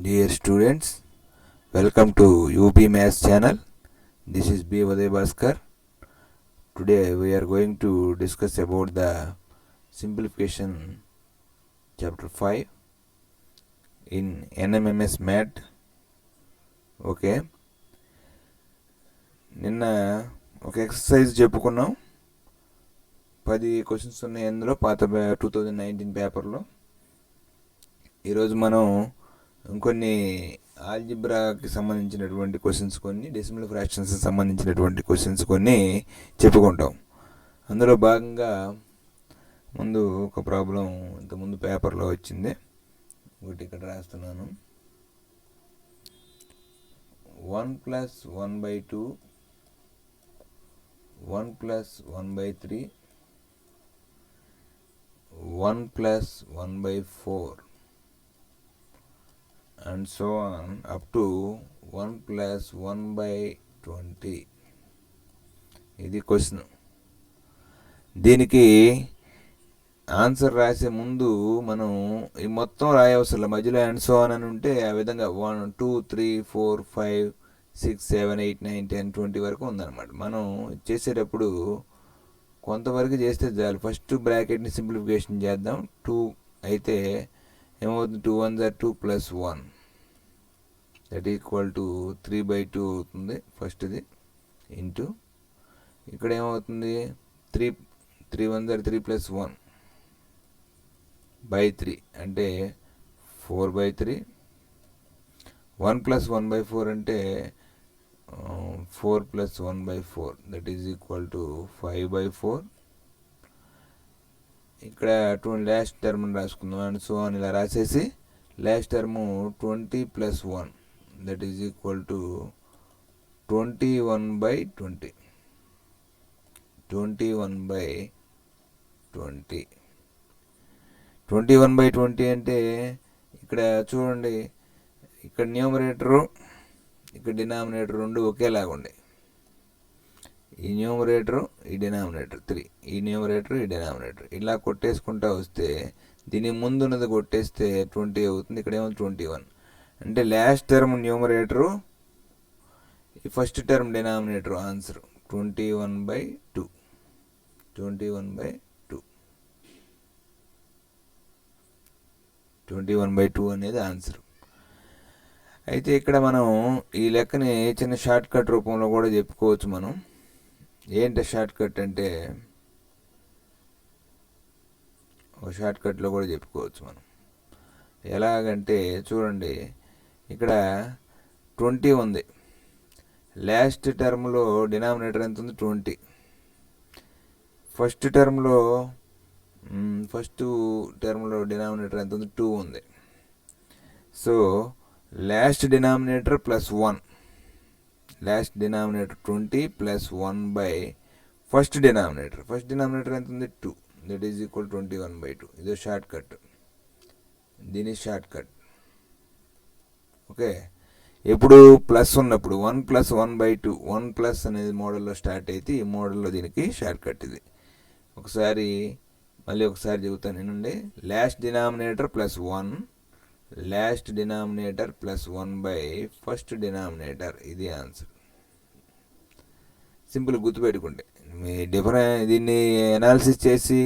Dear students, welcome to UP Maths channel. This is B. Uday Bhaskar. Today we are going to discuss about the simplification chapter 5 in NMMS Math. Okay, నిన్న ఒక exercise చెప్పుకున్నాం. 10 questions ఉన్నాయి అందులో, పాత 2019 పేపర్లో. ఈరోజు మనం ఇంకొన్ని ఆల్జిబ్రాకి సంబంధించినటువంటి క్వశ్చన్స్, కొన్ని డెసిమల్ ఫ్రాక్షన్స్ సంబంధించినటువంటి క్వశ్చన్స్ కొన్ని చెప్పుకుంటాం. అందులో భాగంగా ముందు ఒక ప్రాబ్లం ఇంతకుముందు పేపర్లో వచ్చింది, ఒకటి ఇక్కడ రాస్తున్నాను. 1 + 1/2, 1 + 1/3, 1 + 1/4 and so on up to 1 + 1/20. ఇది క్వశ్చన్. దీనికి ఆన్సర్ రాసే ముందు మనం ఈ మొత్తం రాయవసరం, మధ్యలో అండ్ సో ఆన్ అని ఉంటే ఆ విధంగా 1 2 3 4 5 6 7 8 9 10 20 వరకు ఉందన్నమాట. మనం చేసేటప్పుడు కొంతవరకు చేస్తే చాలు. ఫస్ట్ బ్రాకెట్ని సింప్లిఫికేషన్ చేద్దాం. 2 అయితే ఏమవుతుంది, 2 1 2 + 1 దట్ ఈక్వల్ టు 3/2 అవుతుంది ఫస్ట్ది. ఇంటూ ఇక్కడ ఏమవుతుంది, 3 1 3 + 1 /3 అంటే 4/3. 1 + 1/4 అంటే 4 + 1/4 దట్ ఈజ్ ఈక్వల్ టు 5/4. ఇక్కడ లాస్ట్ టర్మ్ రాసుకుందాం. అండ్ సో అని ఇలా రాసేసి last term 20 + 1 that is equal to 21/20. 21/20 21/20 అంటే ఇక్కడ చూడండి, ఇక్కడ న్యూమరేటరు ఇక్కడ డినామినేటర్ రెండు ఒకేలాగా ఉండే. ఈ న్యూమరేటరు ఈ డినామినేటర్ 3, ఈ న్యూమరేటర్ ఈ డినామినేటర్ ఇలా కొట్టేసుకుంటా వస్తే దీని ముందు ఉన్నది కొట్టేస్తే 20 అవుతుంది. ఇక్కడేమో 21 అంటే లాస్ట్ టర్మ్ న్యూమరేటరు, ఈ ఫస్ట్ టర్మ్ డినామినేటర్. ఆన్సర్ 21/2. 21/2 అనేది ఆన్సర్. అయితే ఇక్కడ మనం ఈ లెక్కని చిన్న షార్ట్ కట్ రూపంలో కూడా చెప్పుకోవచ్చు. మనం ఏంటి షార్ట్ కట్ అంటే, ఒక షార్ట్ కట్లో కూడా చెప్పుకోవచ్చు మనం. ఎలాగంటే చూడండి, ఇక్కడ 20 ఉంది. లాస్ట్ టర్మ్లో డినామినేటర్ ఎంత ఉంది, 20. ఫస్ట్ టర్మ్లో డినామినేటర్ ఎంత ఉంది, 2 ఉంది. So last denominator +1, last denominator 20 + 1 first denominator. First denominator ఎంత ఉంది, 2 దట్ ఈజ్ ఈక్వల్ 21/2. ఇదో షార్ట్ కట్, దీని షార్ట్ కట్. ఓకే, ఎప్పుడు ప్లస్ ఉన్నప్పుడు 1 + 1/2, 1 ప్లస్ అనేది మోడల్లో స్టార్ట్ అయితే ఈ మోడల్లో దీనికి షార్ట్ కట్ ఇది. మళ్ళీ ఒకసారి చెబుతాను వినండి. Last denominator +1, last denominator +1 first denominator. ఇది ఆన్సర్. సింపుల్ గుర్తుపెట్టుకుంటే, మీ దీన్ని అనాలిసిస్ చేసి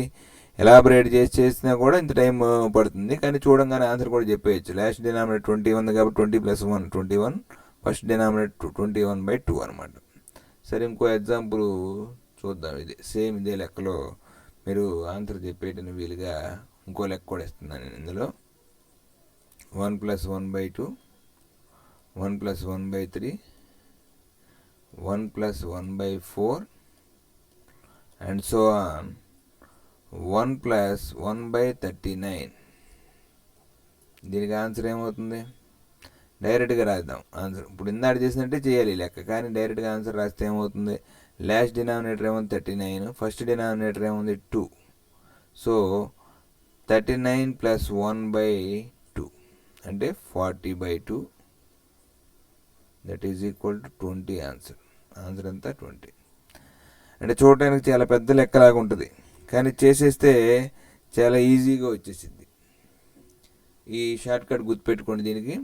ఎలాబరేట్ చేసినా కూడా ఇంత టైం పడుతుంది, కానీ చూడంగానే ఆన్సర్ కూడా చెప్పేయచ్చు. లాస్ట్ డినామినేటర్ 20 ఉంది కాబట్టి 20 + 1 21, ఫస్ట్ డినామినేటర్ 21/2 అనమాట. సరే, ఇంకో ఎగ్జాంపుల్ చూద్దాం. ఇది సేమ్ ఇదే లెక్కలో మీరు ఆన్సర్ చెప్పేయటం వీలుగా ఇంకో లెక్క కూడా ఇస్తున్నాను నేను ఇందులో. 1 + 1/2, 1 + 1/3, 1 + 1/4 అండ్ సో ఆన్ 1 + 1/39. దీనికి ఆన్సర్ ఏమవుతుంది, డైరెక్ట్గా రాద్దాం ఆన్సర్. ఇప్పుడు ఇందాక చేసినట్టే చేయాలి లెక్క, కానీ డైరెక్ట్గా ఆన్సర్ రాస్తే ఏమవుతుంది, లాస్ట్ డినామినేటర్ ఏముంది 39, ఫస్ట్ డినామినేటర్ ఏముంది 2. సో 39 + 1/2 అంటే 40/2 that is equal to 20 answer. Answer అంతా 20. అంటే చూడటానికి చాలా పెద్ద లెక్కలాగా ఉంటుంది, కానీ చేసేస్తే చాలా ఈజీగా వచ్చేసింది. ఈ షార్ట్ కట్ గుర్తుపెట్టుకోండి. దీనికి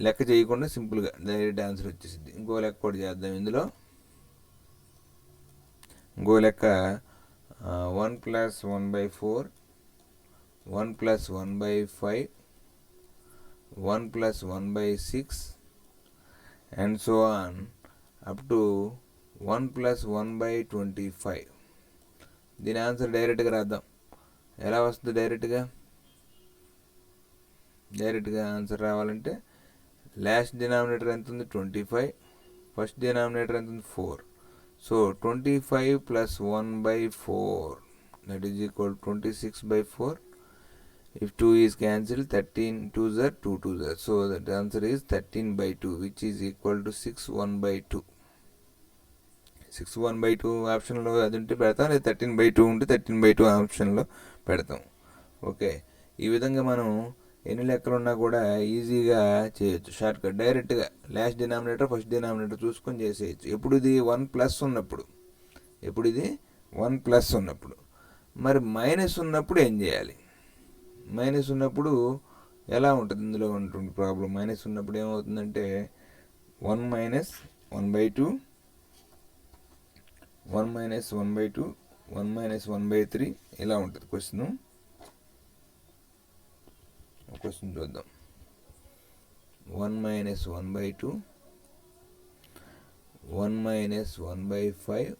లెక్క చేయకుండా సింపుల్గా డైరెక్ట్ ఆన్సర్ వచ్చేసింది. ఇంకో లెక్క కూడా చేద్దాం ఇందులో. ఇంకో లెక్క 1 + 1/4, 1 + 1/5, 1 + 1/6 and so on up to 1 + 1/25. దీని ఆన్సర్ డైరెక్ట్గా రాద్దాం. ఎలా వస్తుంది డైరెక్ట్గా ఆన్సర్ రావాలంటే లాస్ట్ డినామినేటర్ ఎంత ఉంది 25, ఫస్ట్ డినామినేటర్ ఎంత ఉంది 4. So 25 + 1/4 that is equal to 26/4. If 2 is cancelled, 13 2s are 2 2s are. So the answer is 13/2, which is equal to 6/1/2. 6/1/2 ఆప్షన్లో అది ఉంటే పెడతాం, లేదా 13/2 ఉంటే 13/2 ఆప్షన్లో పెడతాం. ఓకే, ఈ విధంగా మనం ఎన్ని లెక్కలు ఉన్నా కూడా ఈజీగా చేయొచ్చు. షార్ట్కట్ డైరెక్ట్గా లాస్ట్ డినామినేటర్ ఫస్ట్ డినామినేటర్ చూసుకొని చేసేయచ్చు. ఎప్పుడు ఇది 1+ ఉన్నప్పుడు. మరి మైనస్ ఉన్నప్పుడు ఏం చేయాలి? మైనస్ ఉన్నప్పుడు ఎలా ఉంటుంది? ఇందులో ఉంటుంది ప్రాబ్లం. మైనస్ ఉన్నప్పుడు ఏమవుతుందంటే 1 - 1/2, 1 - 1/2, 1 - 1/3 ఇలా ఉంటుంది క్వశ్చన్ చూద్దాం. 1 - 1/2, 1 - 1/5,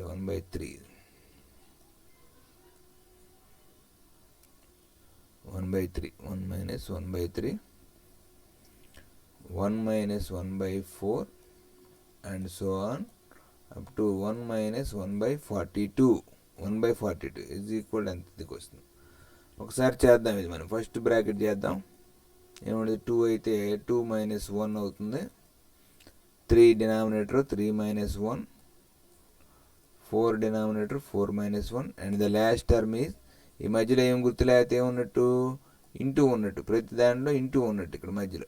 1/3, 1/3, 1 - 1/3, 1 - 1/4 and so on up to 1 - 1/42. 1/42 is equal to ఎంత క్వశ్చన్. ఒకసారి చేద్దాం. ఇది మనం ఫస్ట్ బ్రాకెట్ చేద్దాం. ఏముంటుంది? 2 అయితే 2 - 1 అవుతుంది. 3 denominator 3 - 1, 4 denominator 4 - 1 and the last term is, ఈ మధ్యలో ఏం గుర్తు లేకపోతే ఏమున్నట్టు? ఇంటూ ఉన్నట్టు. ప్రతి దాంట్లో ఇంటూ ఉన్నట్టు ఇక్కడ మధ్యలో.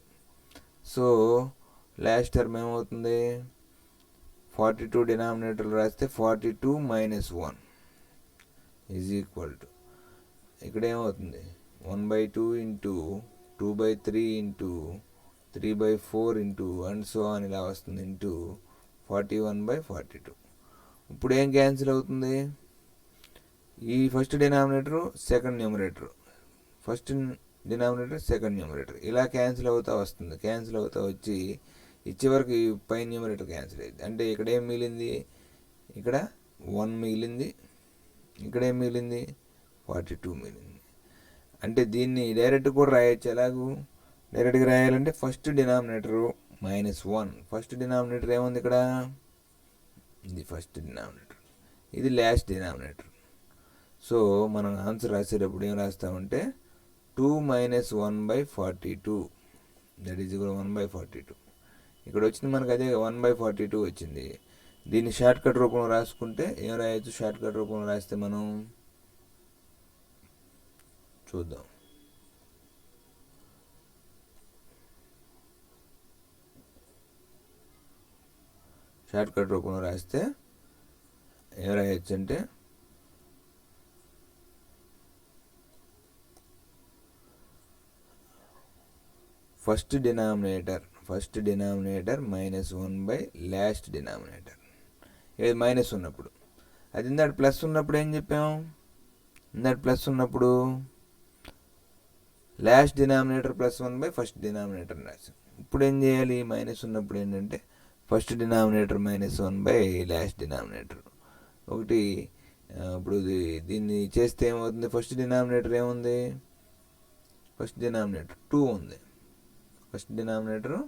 సో లాస్ట్ టర్మ్ ఏమవుతుంది? 42 డినామినేటర్లు రాస్తే 42 - 1 ఈజ్ ఈక్వల్ టు, ఇక్కడ ఏమవుతుంది? 1/2 into 2/3 into 3/4 into and so అని ఇలా వస్తుంది ఇంటూ 41/42. ఇప్పుడు ఏం క్యాన్సిల్ అవుతుంది? ఈ first denominator second numerator, first denominator second numerator ఇలా క్యాన్సిల్ అవుతూ వస్తుంది. క్యాన్సిల్ అవుతూ వచ్చి ఇచ్చేవరకు ఈ పై న్యూమరేటర్ క్యాన్సిల్ అయింది. అంటే ఇక్కడ ఏం మిగిలింది? ఇక్కడ 1 మిగిలింది. ఇక్కడ ఏం మిగిలింది? 42 మిగిలింది. అంటే దీన్ని డైరెక్ట్ కూడా రాయొచ్చు. ఎలాగూ డైరెక్ట్గా రాయాలంటే ఫస్ట్ డినామినేటరు -1. ఫస్ట్ డినామినేటర్ ఏముంది ఇక్కడ? ఇది ఫస్ట్ డినామినేటర్, ఇది లాస్ట్ డినామినేటర్. సో మనం ఆన్సర్ రాసేటప్పుడు ఏం రాస్తామంటే 2 - 1/42 దట్ ఈజ్ ఈక్వల్ 1/42. ఇక్కడ వచ్చింది మనకు అదే 1/42 వచ్చింది. దీన్ని షార్ట్ కట్ రూపంలో రాసుకుంటే ఏం రాయొచ్చు? షార్ట్ కట్ రూపంలో రాస్తే మనం చూద్దాం. షార్ట్ కట్ రూపంలో రాస్తే ఏం రాయొచ్చు అంటే first denominator -1 by last denominator. ఇది మైనస్ ఉన్నప్పుడు. అది ఇందాక ప్లస్ ఉన్నప్పుడు ఏం చెప్పాం? ఇందాక ప్లస్ ఉన్నప్పుడు last denominator +1 by first denominator రాసాం. ఇప్పుడు ఏం చేయాలి? మైనస్ ఉన్నప్పుడు ఏంటంటే first denominator -1 by last denominator. ఒకటి ఇప్పుడు దీన్ని చేస్తే ఏమవుతుంది? ఫస్ట్ డినామినేటర్ ఏముంది? ఫస్ట్ డినామినేటర్ 2 ఉంది. ఫస్ట్ డినామినేటర్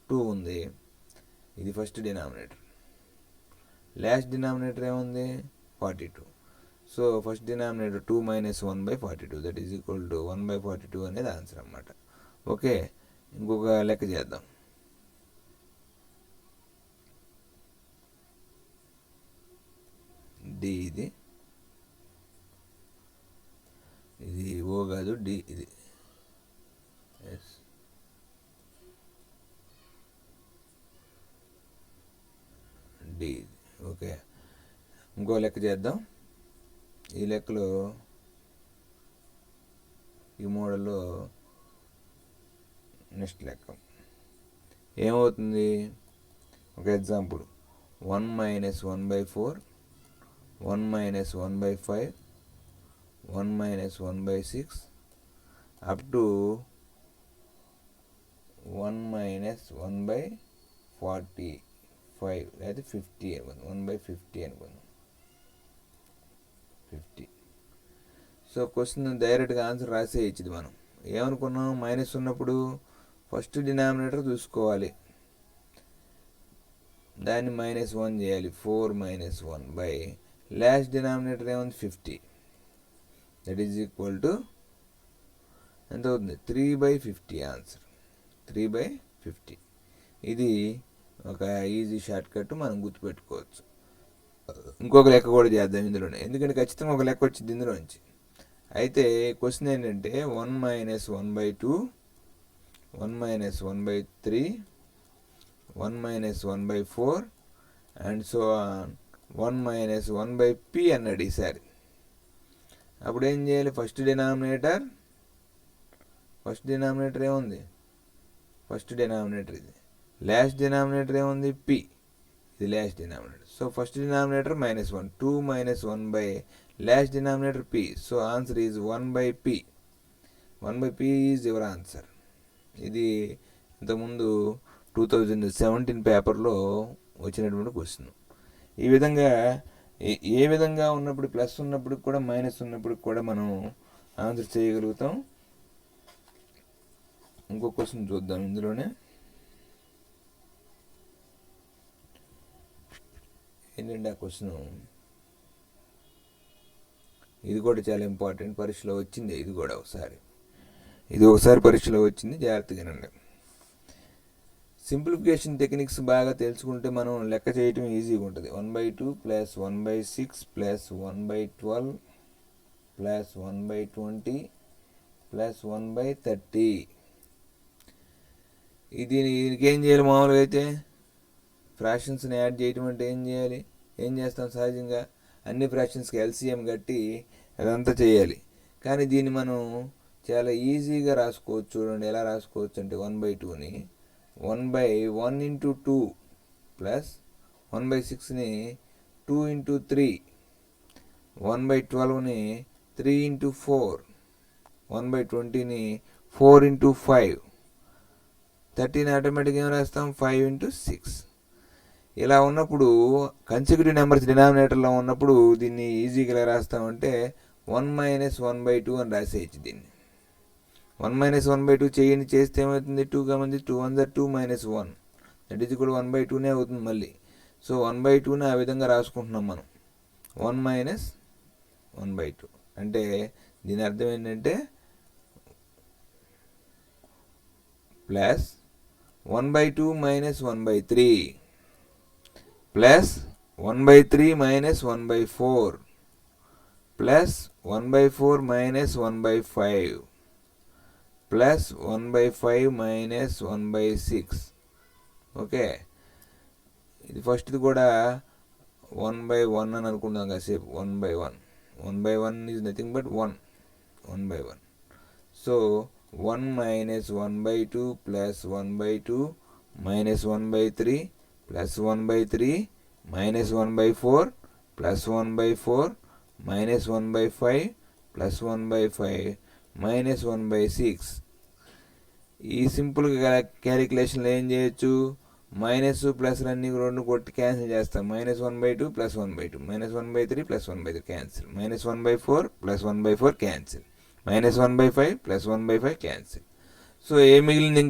2 ఉంది. ఇది ఫస్ట్ డినామినేటర్. లాస్ట్ డినామినేటర్ ఏముంది? 42. So first denominator 2 - 1/42 that is equal to 1/42 అనేది ఆన్సర్ అన్నమాట. ఓకే, ఇంకొక లెక్క చేద్దాం. డి, ఇది ఓ కాదు, డి ఇది. Yes, D. ఓకే, ఇంకో లెక్క చేద్దాం. ఈ లెక్కలో ఈ మోడల్లో నెక్స్ట్ లెక్క ఏమవుతుంది? ఒక ఎగ్జాంపుల్ 1 - 1/4, 1 - 1/5, 1 - 1/6 అప్ టు 1 - 1/45 లేదా 50 అనుకుందాం, 1/50 అనుకుందాం, 50. సో క్వశ్చన్ డైరెక్ట్గా ఆన్సర్ రాసేయచ్చు. ఇది మనం ఏమనుకున్నాం, మైనస్ ఉన్నప్పుడు ఫస్ట్ డినామినేటర్ చూసుకోవాలి, దాన్ని -1 చేయాలి. 4 - 1 బై లాస్ట్ డినామినేటర్ ఏముంది 50, దట్ ఈజ్ ఈక్వల్ టు ఎంత అవుతుంది 3/50 ఆన్సర్ 3/50. ఇది ఒక ఈజీ షార్ట్ కట్ మనం గుర్తుపెట్టుకోవచ్చు. ఇంకొక లెక్క కూడా చేద్దాం ఇందులోనే, ఎందుకంటే ఖచ్చితంగా ఒక లెక్క వచ్చింది ఇందులోంచి. అయితే క్వశ్చన్ ఏంటంటే 1 - 1/2, 1 - 1/3, 1 - 1/4 అండ్ సో ఆన్ 1 - 1/p అన్నాడు ఈసారి. అప్పుడు ఏం చేయాలి? ఫస్ట్ డినామినేటర్ ఏముంది? ఫస్ట్ డినామినేటర్ ఇది, లాస్ట్ డినామినేటర్ ఏముంది? p, ఇది last denominator. So first denominator -1, 2 - 1 by last denominator p. So answer is 1/p. 1/p is your answer. ఇది ఇంతకుముందు 2017 పేపర్లో వచ్చినటువంటి క్వశ్చన్. ఈ విధంగా ఏ విధంగా ఉన్నప్పుడు, ప్లస్ ఉన్నప్పుడు కూడా మైనస్ ఉన్నప్పుడు కూడా మనం ఆన్సర్ చేయగలుగుతాం. ఇంకో క్వశ్చన్ చూద్దాం ఇందులోనే. ఏంటంటే ఆ క్వశ్చన్, ఇది కూడా చాలా ఇంపార్టెంట్, పరీక్షలో వచ్చింది. ఇది ఒకసారి పరీక్షలో వచ్చింది, జాగ్రత్తగానండి. సింప్లిఫికేషన్ టెక్నిక్స్ బాగా తెలుసుకుంటే మనం లెక్క చేయటం ఈజీగా ఉంటుంది. 1/2 + 1/6 + 1/12 + 1/20 + 1/30. దీనికి ఏం చేయాలి? మామూలుగా అయితే ఫ్రాక్షన్స్ని యాడ్ చేయటం అంటే ఏం చేస్తాం? సహజంగా అన్ని ఫ్రాక్షన్స్కి ఎల్సిఎం కట్టి అదంతా చేయాలి. కానీ దీన్ని మనం చాలా ఈజీగా రాసుకోవచ్చు. చూడండి ఎలా రాసుకోవచ్చు అంటే 1/2ని 1/1 × 2 ప్లస్ 1/6ని 2 × 3, 1/12ని 3 × 4, 1/20ని 4 × 5, 30ని ఆటోమేటిక్గా ఏం రాస్తాం? 5 × 6. ఇలా ఉన్నప్పుడు కన్సిక్యూటివ్ నెంబర్స్ డినామినేటర్లో ఉన్నప్పుడు దీన్ని ఈజీగా ఎలా రాస్తామంటే 1 - 1/2 అని రాసేయచ్చు. దీన్ని 1 - 1/2 చేస్తే ఏమవుతుంది? 2 2 1 2 -1, దట్ ఈజ్ కూడా 1/2నే అవుతుంది మళ్ళీ. సో 1/2ని ఆ విధంగా రాసుకుంటున్నాం మనం, 1 - 1/2 అంటే దీని అర్థం ఏంటంటే plus 1/2 - 1/3 plus 1/3 - 1/4 plus 1/4 - 1/5 plus 1/5 - 1/6. Okay, ఇది ఫస్ట్ది కూడా 1/1 అని అనుకుందాం కాసేపు. 1/1 is nothing but 1/1. So 1 - 1/2 plus 1/2 minus 1/3 plus 1/3 minus 1/4 plus 1/4 minus 1/5 plus 1/5 minus 1/6. ఈ సింపుల్ క్యాలిక్యులేషన్లో ఏం చేయొచ్చు? మైనస్ ప్లస్ అన్ని రెండు కొట్టి క్యాన్సిల్ చేస్తాం. -1/2 plus 1/2 -1/3 plus 1/3 cancel, -1/4 plus 1/4 cancel, -1/5 plus 1/5 cancel. So ఏం మిగిలింది?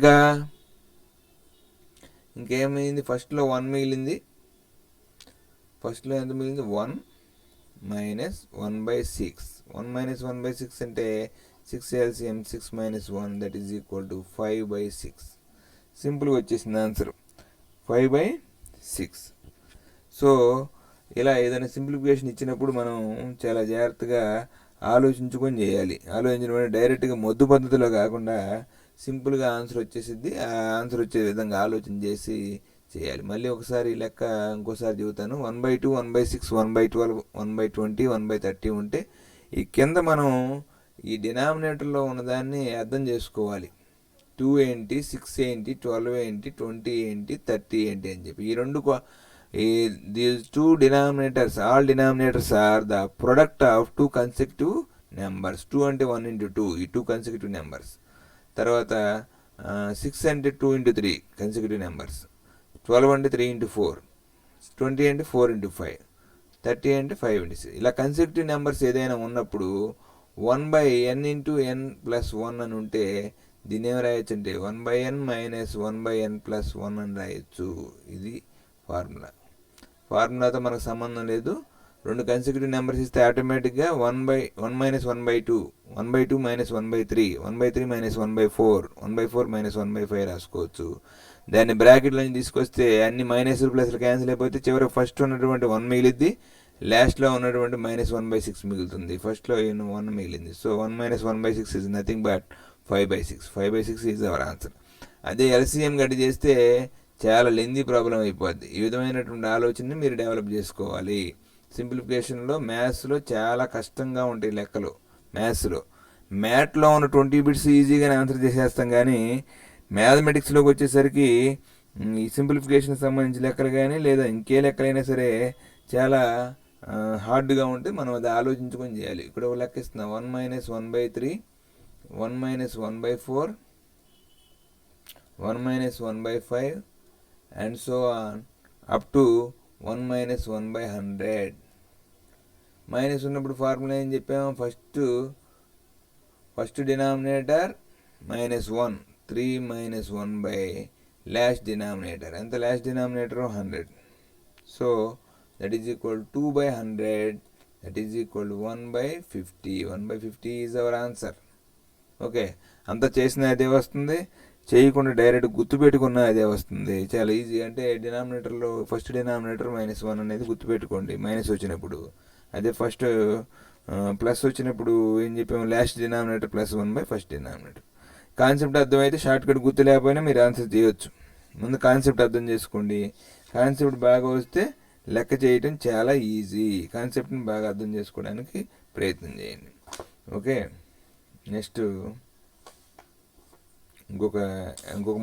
ఇంకేమైంది? ఫస్ట్లో 1 మిగిలింది. ఫస్ట్లో ఎంత మిగిలింది? 1 మైనస్ 1/6. 1 మైనస్ 1/6 అంటే 6 LCM 6 - 1 that is equal to 5/6. సింపుల్గా వచ్చేసింది ఆన్సర్ 5/6. సో ఇలా ఏదైనా సింప్లిఫికేషన్ ఇచ్చినప్పుడు మనం చాలా జాగ్రత్తగా ఆలోచించుకొని చేయాలి. ఆలోచించడం డైరెక్ట్గా మొద్దు పద్ధతిలో కాకుండా సింపుల్గా ఆన్సర్ వచ్చేసిద్ది. ఆ ఆన్సర్ వచ్చే విధంగా ఆలోచన చేసి చేయాలి. మళ్ళీ ఒకసారి లెక్క ఇంకోసారి చెబుతాను. 1/2 1/6 1/12 1/20 1/30 ఉంటే ఈ కింద మనం ఈ డినామినేటర్లో ఉన్నదాన్ని అర్థం చేసుకోవాలి. 2 ఏంటి, 6 ఏంటి, 12 ఏంటి, 20 ఏంటి, 30 ఏంటి అని చెప్పి ఈ రెండు these two denominators, all denominators are the product of two consecutive numbers. 2 అంటే 1 into 2, ఈ 2 కన్సెక్టివ్ నెంబర్స్. తర్వాత 6 అంటే 2 into 3 కన్సెక్టివ్ నెంబర్స్. 12 అంటే 3 into 4, 20 అంటే 4 into 5, 30 అంటే 5 into 6. ఇలా కన్సెక్టివ్ నెంబర్స్ ఏదైనా ఉన్నప్పుడు 1/n into n plus 1 అని ఉంటే దీన్ని ఏమి రాయొచ్చు అంటే 1/n minus 1/n plus 1 అని రాయొచ్చు. ఇది ఫార్ములాతో మనకు సంబంధం లేదు. రెండు కన్సెక్యూటివ్ నెంబర్స్ ఇస్తే ఆటోమేటిక్గా 1/1 minus 1/2, 1/2 minus 1/3, 1/3 minus 1/4, 1/4 minus 1/5 రాసుకోవచ్చు. దాన్ని బ్రాకెట్లోంచి తీసుకొస్తే అన్ని మైనస్లు ప్లస్లు క్యాన్సిల్ అయిపోతే చివరి ఫస్ట్ ఉన్నటువంటి 1 మిగిలిద్ది, లాస్ట్లో ఉన్నటువంటి -1/6 మిగులుతుంది. ఫస్ట్లో 1 మిగిలింది. So 1 minus 1/6 is nothing but 5/6. 5/6 is our answer. అదే ఎల్సిఎం గట్టి చేస్తే చాలా లెందీ ప్రాబ్లం అయిపోద్ది. ఈ విధమైనటువంటి ఆలోచనని మీరు డెవలప్ చేసుకోవాలి. సింప్లిఫికేషన్లో మ్యాథ్స్లో చాలా కష్టంగా ఉంటాయి లెక్కలు. మ్యాథ్లో ఉన్న 20 బిట్స్ ఈజీగానే ఆన్సర్ చేసేస్తాం, కానీ మ్యాథమెటిక్స్లోకి వచ్చేసరికి ఈ సింప్లిఫికేషన్ సంబంధించిన లెక్కలు కానీ లేదా ఇంకే లెక్కలైనా సరే చాలా హార్డ్గా ఉంటే మనం అది ఆలోచించుకొని చేయాలి. ఇక్కడ ఒక లెక్క ఇస్తున్నాం 1 minus 1/3, 1 minus 1/4, 1 minus 1/5 and so on up to 1 minus 1/100. Minus ఉన్నప్పుడు ఫార్ములా ఏం చెప్పాము, first denominator -1, 3 minus 1 by last denominator. ఎంత last denominator 100. So that is equal 2/100, that is equal 1/50. 1/50 is our answer. Okay, అంతా చేసిన అదే వస్తుంది, చేయకుండా డైరెక్ట్ గుర్తుపెట్టుకున్న అదే వస్తుంది. చాలా ఈజీ. అంటే డినామినేటర్లో ఫస్ట్ డినామినేటర్ -1 అనేది గుర్తుపెట్టుకోండి మైనస్ వచ్చినప్పుడు. అదే ఫస్ట్ ప్లస్ వచ్చినప్పుడు ఏం చెప్పాము, last denominator +1 first denominator. Concept అర్థమైతే షార్ట్ కట్ గుర్తు లేకపోయినా మీరు ఆన్సర్ చేయొచ్చు. ముందు కాన్సెప్ట్ అర్థం చేసుకోండి. కాన్సెప్ట్ బాగా వస్తే లెక్క చేయటం చాలా ఈజీ. కాన్సెప్ట్ని బాగా అర్థం చేసుకోవడానికి ప్రయత్నం చేయండి. ఓకే, నెక్స్ట్ ఇంకొక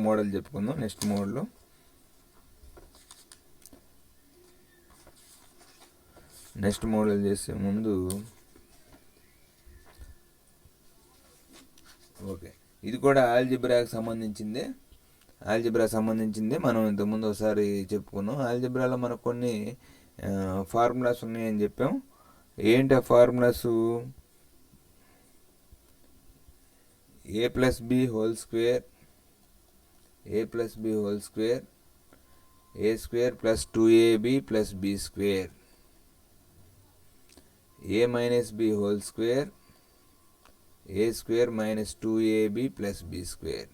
మోడల్ చెప్పుకుందాం. నెక్స్ట్ మోడల్ చేసే ముందు ఓకే, ఇది కూడా ఆల్జిబ్రాకి సంబంధించిందే. మనం ఇంతకుముందు ఒకసారి చెప్పుకున్నాం. ఆల్జిబ్రాలో మనకు కొన్ని ఫార్ములాస్ ఉన్నాయని చెప్పాం. ఏంటి ఆ formulas? a plus b whole square, a square plus 2ab plus b square, a minus b whole square, a square minus 2ab plus b square.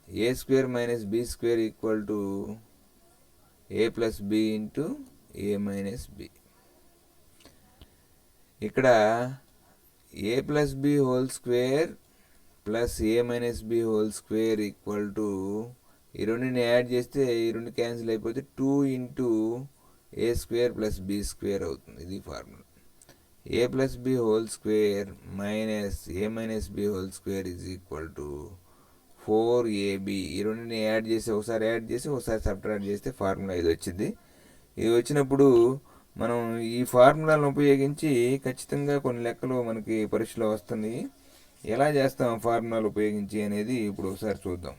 a square minus b square equal to a plus b into a minus b. ఇక్కడ a plus b whole square plus a minus b whole square equal to ఈ రెండుని add చేస్తే ఈ రెండు cancel అయిపోతే 2 into a square plus b square అవుతుంది. ఇది formula. a plus b whole square minus a minus b whole square is equal to 4ab. ఈ రెండుని add చేసి ఒకసారి సబ్ట్రాక్ట్ చేస్తే ఫార్ములా ఇది వచ్చింది. ఇది వచ్చినప్పుడు మనం ఈ ఫార్ములాలను ఉపయోగించి ఖచ్చితంగా కొన్ని లెక్కలు మనకి పరీక్షలో వస్తుంది. ఎలా చేస్తాం ఫార్ములాలు ఉపయోగించి అనేది ఇప్పుడు ఒకసారి చూద్దాం.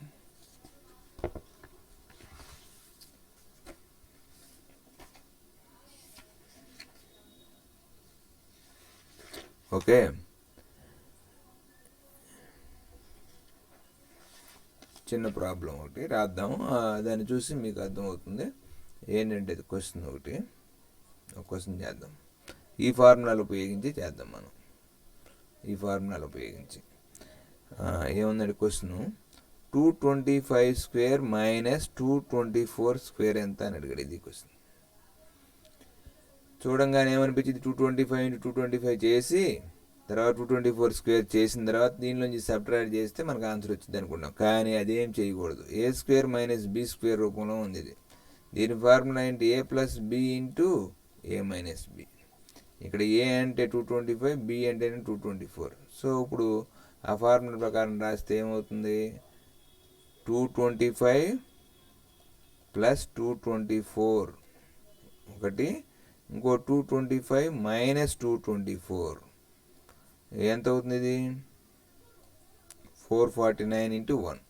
ఓకే, చిన్న ప్రాబ్లం ఒకటి రాద్దాము, దాన్ని చూసి మీకు అర్థమవుతుంది. ఏంటంటే ఇది క్వశ్చన్ చేద్దాం. ఈ ఫార్ములాలు ఉపయోగించి చేద్దాం మనం. ఏముందండి క్వశ్చన్, 225 square minus 224 square ఎంత అని అడిగాడు. ఇది క్వశ్చన్. చూడంగానే ఏమనిపించింది, 225 into 225 చేసి తర్వాత 224 square చేసిన తర్వాత దీనిలోంచి సబ్ట్రాక్ట్ చేస్తే మనకు ఆన్సర్ వచ్చింది అనుకున్నాం. కానీ అదేం చేయకూడదు. a square minus b square రూపంలో ఉంది ఇది. దీని ఫార్ములా ఏంటి, a plus b into a minus b. ఇక్కడ ఏ అంటే 225, బి అంటే 224. సో ఇప్పుడు ఆ ఫార్ములా ప్రకారం రాస్తే ఏమవుతుంది, 225 ప్లస్ 224 ఒకటి, ఇంకో 225 మైనస్ 224 ఎంత అవుతుంది, ఇది 449 into 1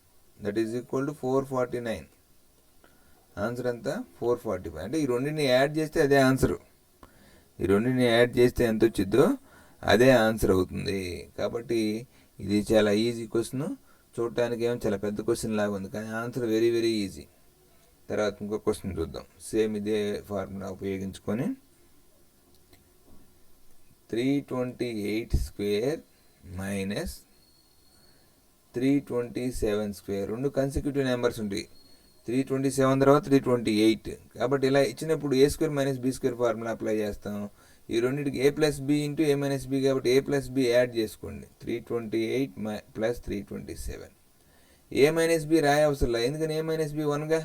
that is equal to 449. Answer ఎంత 445. అంటే ఈ రెండింటిని యాడ్ చేస్తే అదే ఆన్సరు, ఈ రెండింటిని యాడ్ చేస్తే ఎంత వచ్చిందో అదే ఆన్సర్ అవుతుంది. కాబట్టి ఇది చాలా ఈజీ క్వశ్చన్, చూడటానికి ఏమో చాలా పెద్ద క్వశ్చన్ లాగా ఉంది, కానీ ఆన్సర్ వెరీ వెరీ ఈజీ. తర్వాత ఇంకో క్వశ్చన్ చూద్దాం, సేమ్ ఇదే ఫార్ములా ఉపయోగించుకొని 328 స్క్వేర్ మైనస్ 327 స్క్వేర్, రెండు కన్సిక్యూటివ్ నెంబర్స్ ఉంటాయి. 327 తర్వాత 328. కాబట్టి ఇలా ఇచ్చినప్పుడు A square minus B square formula apply చేస్తాం. ఈ రెండింటికి A plus B into A minus B, కాబట్టి ఏ ప్లస్ బి యాడ్ చేసుకోండి. 328 ప్లస్ 327. ఏ మైనస్ బి రాయ అవసరం లేదు, ఎందుకని ఏ మైనస్ బి 1గా.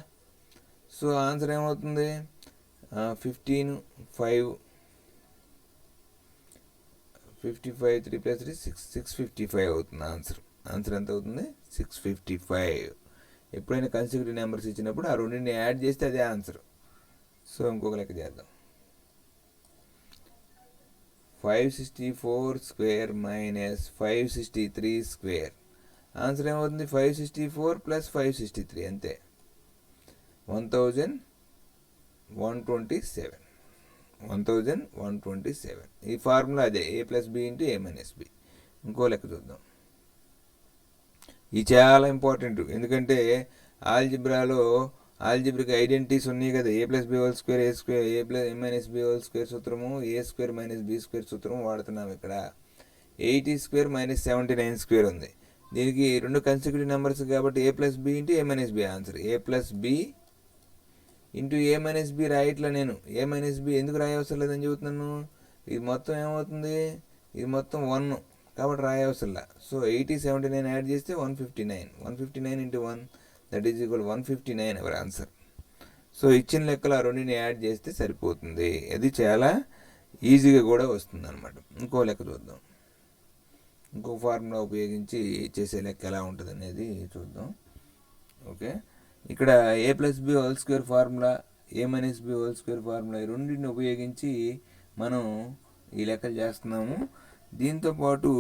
సో ఆన్సర్ ఏమవుతుంది, 15, 5, 55, 3 ప్లస్ 3 655 అవుతుంది ఆన్సర్. ఆన్సర్ ఎంత అవుతుంది, 655. ఎప్పుడైనా కన్సిక్యూటివ్ నెంబర్స్ ఇచ్చినప్పుడు ఆ రెండింటిని యాడ్ చేస్తే అదే ఆన్సర్. సో ఇంకొక లెక్క చేద్దాం, 564 స్క్వేర్ మైనస్ 563 స్క్వేర్. ఆన్సర్ ఏమవుతుంది, 564 ప్లస్ 563 అంతే, 1127. 1127. ఈ ఫార్ములా అదే, ఏ ప్లస్ బి ఇంటూ ఏ మైనస్ బి. ఇంకో లెక్క చూద్దాం, ఇది చాలా ఇంపార్టెంట్, ఎందుకంటే ఆల్జిబ్రాలో ఆల్జిబ్రిక్ ఐడెంటిటీస్ ఉన్నాయి కదా, ఏ plus B whole square, A square, A plus A minus B whole square సూత్రము, ఏ స్క్వేర్ మైనస్ బి స్క్వేర్ సూత్రము వాడుతున్నాం. ఇక్కడ 80 స్క్వేర్ మైనస్ 79 స్క్వేర్ ఉంది. దీనికి రెండు కన్సిక్యూటివ్ నెంబర్స్ కాబట్టి A plus B into A minus B answer. A plus B into A minus B రాయట్లా నేను, ఏ minus B ఎందుకు రాయవసరం లేదని చెబుతున్నాను. ఇది మొత్తం ఏమవుతుంది, ఇది మొత్తం 1 కాబట్టి రాయవసరంలా. సో 80, 79 యాడ్ చేస్తే 159. 159 into 1 that is equal 159 our answer. So ఇచ్చిన లెక్కలు ఆ రెండింటిని యాడ్ చేస్తే సరిపోతుంది. అది చాలా ఈజీగా కూడా వస్తుంది అనమాట. ఇంకో లెక్క చూద్దాం, ఇంకో ఫార్ములా ఉపయోగించి చేసే లెక్క ఎలా ఉంటుంది అనేది చూద్దాం. ఓకే, ఇక్కడ A plus B whole square formula, A minus B whole square formula, ఈ రెండింటిని ఉపయోగించి మనం ఈ లెక్కలు చేస్తున్నాము. దీంతోపాటు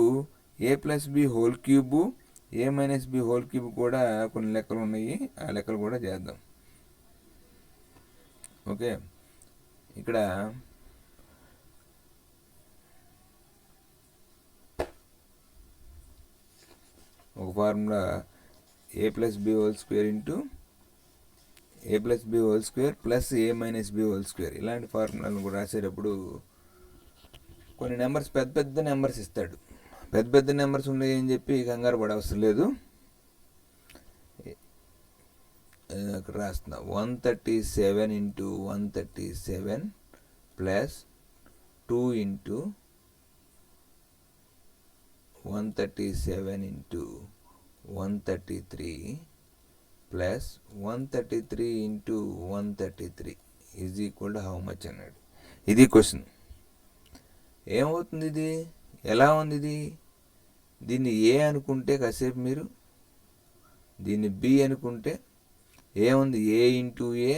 A plus B whole cube, A minus B whole cube కూడా కొన్ని లెక్కలు ఉన్నాయి, ఆ లెక్కలు కూడా చేద్దాం. ఓకే, ఇక్కడ ఒక ఫార్ములా ఏ plus B whole square into ఏ plus B whole square plus ఏ మైనస్ బి హోల్ స్క్వేర్, ఇలాంటి ఫార్ములాలను కూడా రాసేటప్పుడు కొన్ని నెంబర్స్ పెద్ద పెద్ద నెంబర్స్ ఇస్తాడు. పెద్ద పెద్ద నెంబర్స్ ఉన్నాయని చెప్పి కంగారు పడవసరం లేదు. అక్కడ రాస్తున్నా 137 into 137 plus 2 into 137 into 133 plus 133 into 133 is equal to how much అన్నాడు. ఇది క్వశ్చన్. ఏమవుతుంది ఇది, ఎలా ఉంది ఇది, దీన్ని ఏ అనుకుంటే కాసేపు మీరు, దీన్ని బి అనుకుంటే ఏముంది, A into A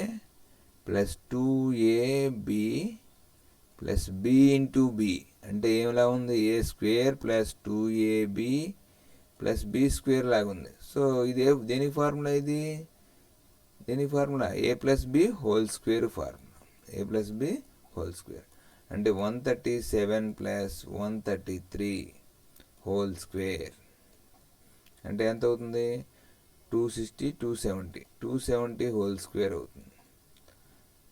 plus 2ab plus B into B అంటే ఏమిలా ఉంది, A square plus 2ab plus B square లాగా ఉంది. సో ఇది దేనికి ఫార్ములా, ఇది దేనికి ఫార్ములా, ఏ plus B whole square formula. ఏ ప్లస్ బి హోల్ స్క్వేర్ అంటే 137 ప్లస్ 133 హోల్ స్క్వేర్ అంటే ఎంత అవుతుంది, 260, 270 హోల్ స్క్వేర్ అవుతుంది.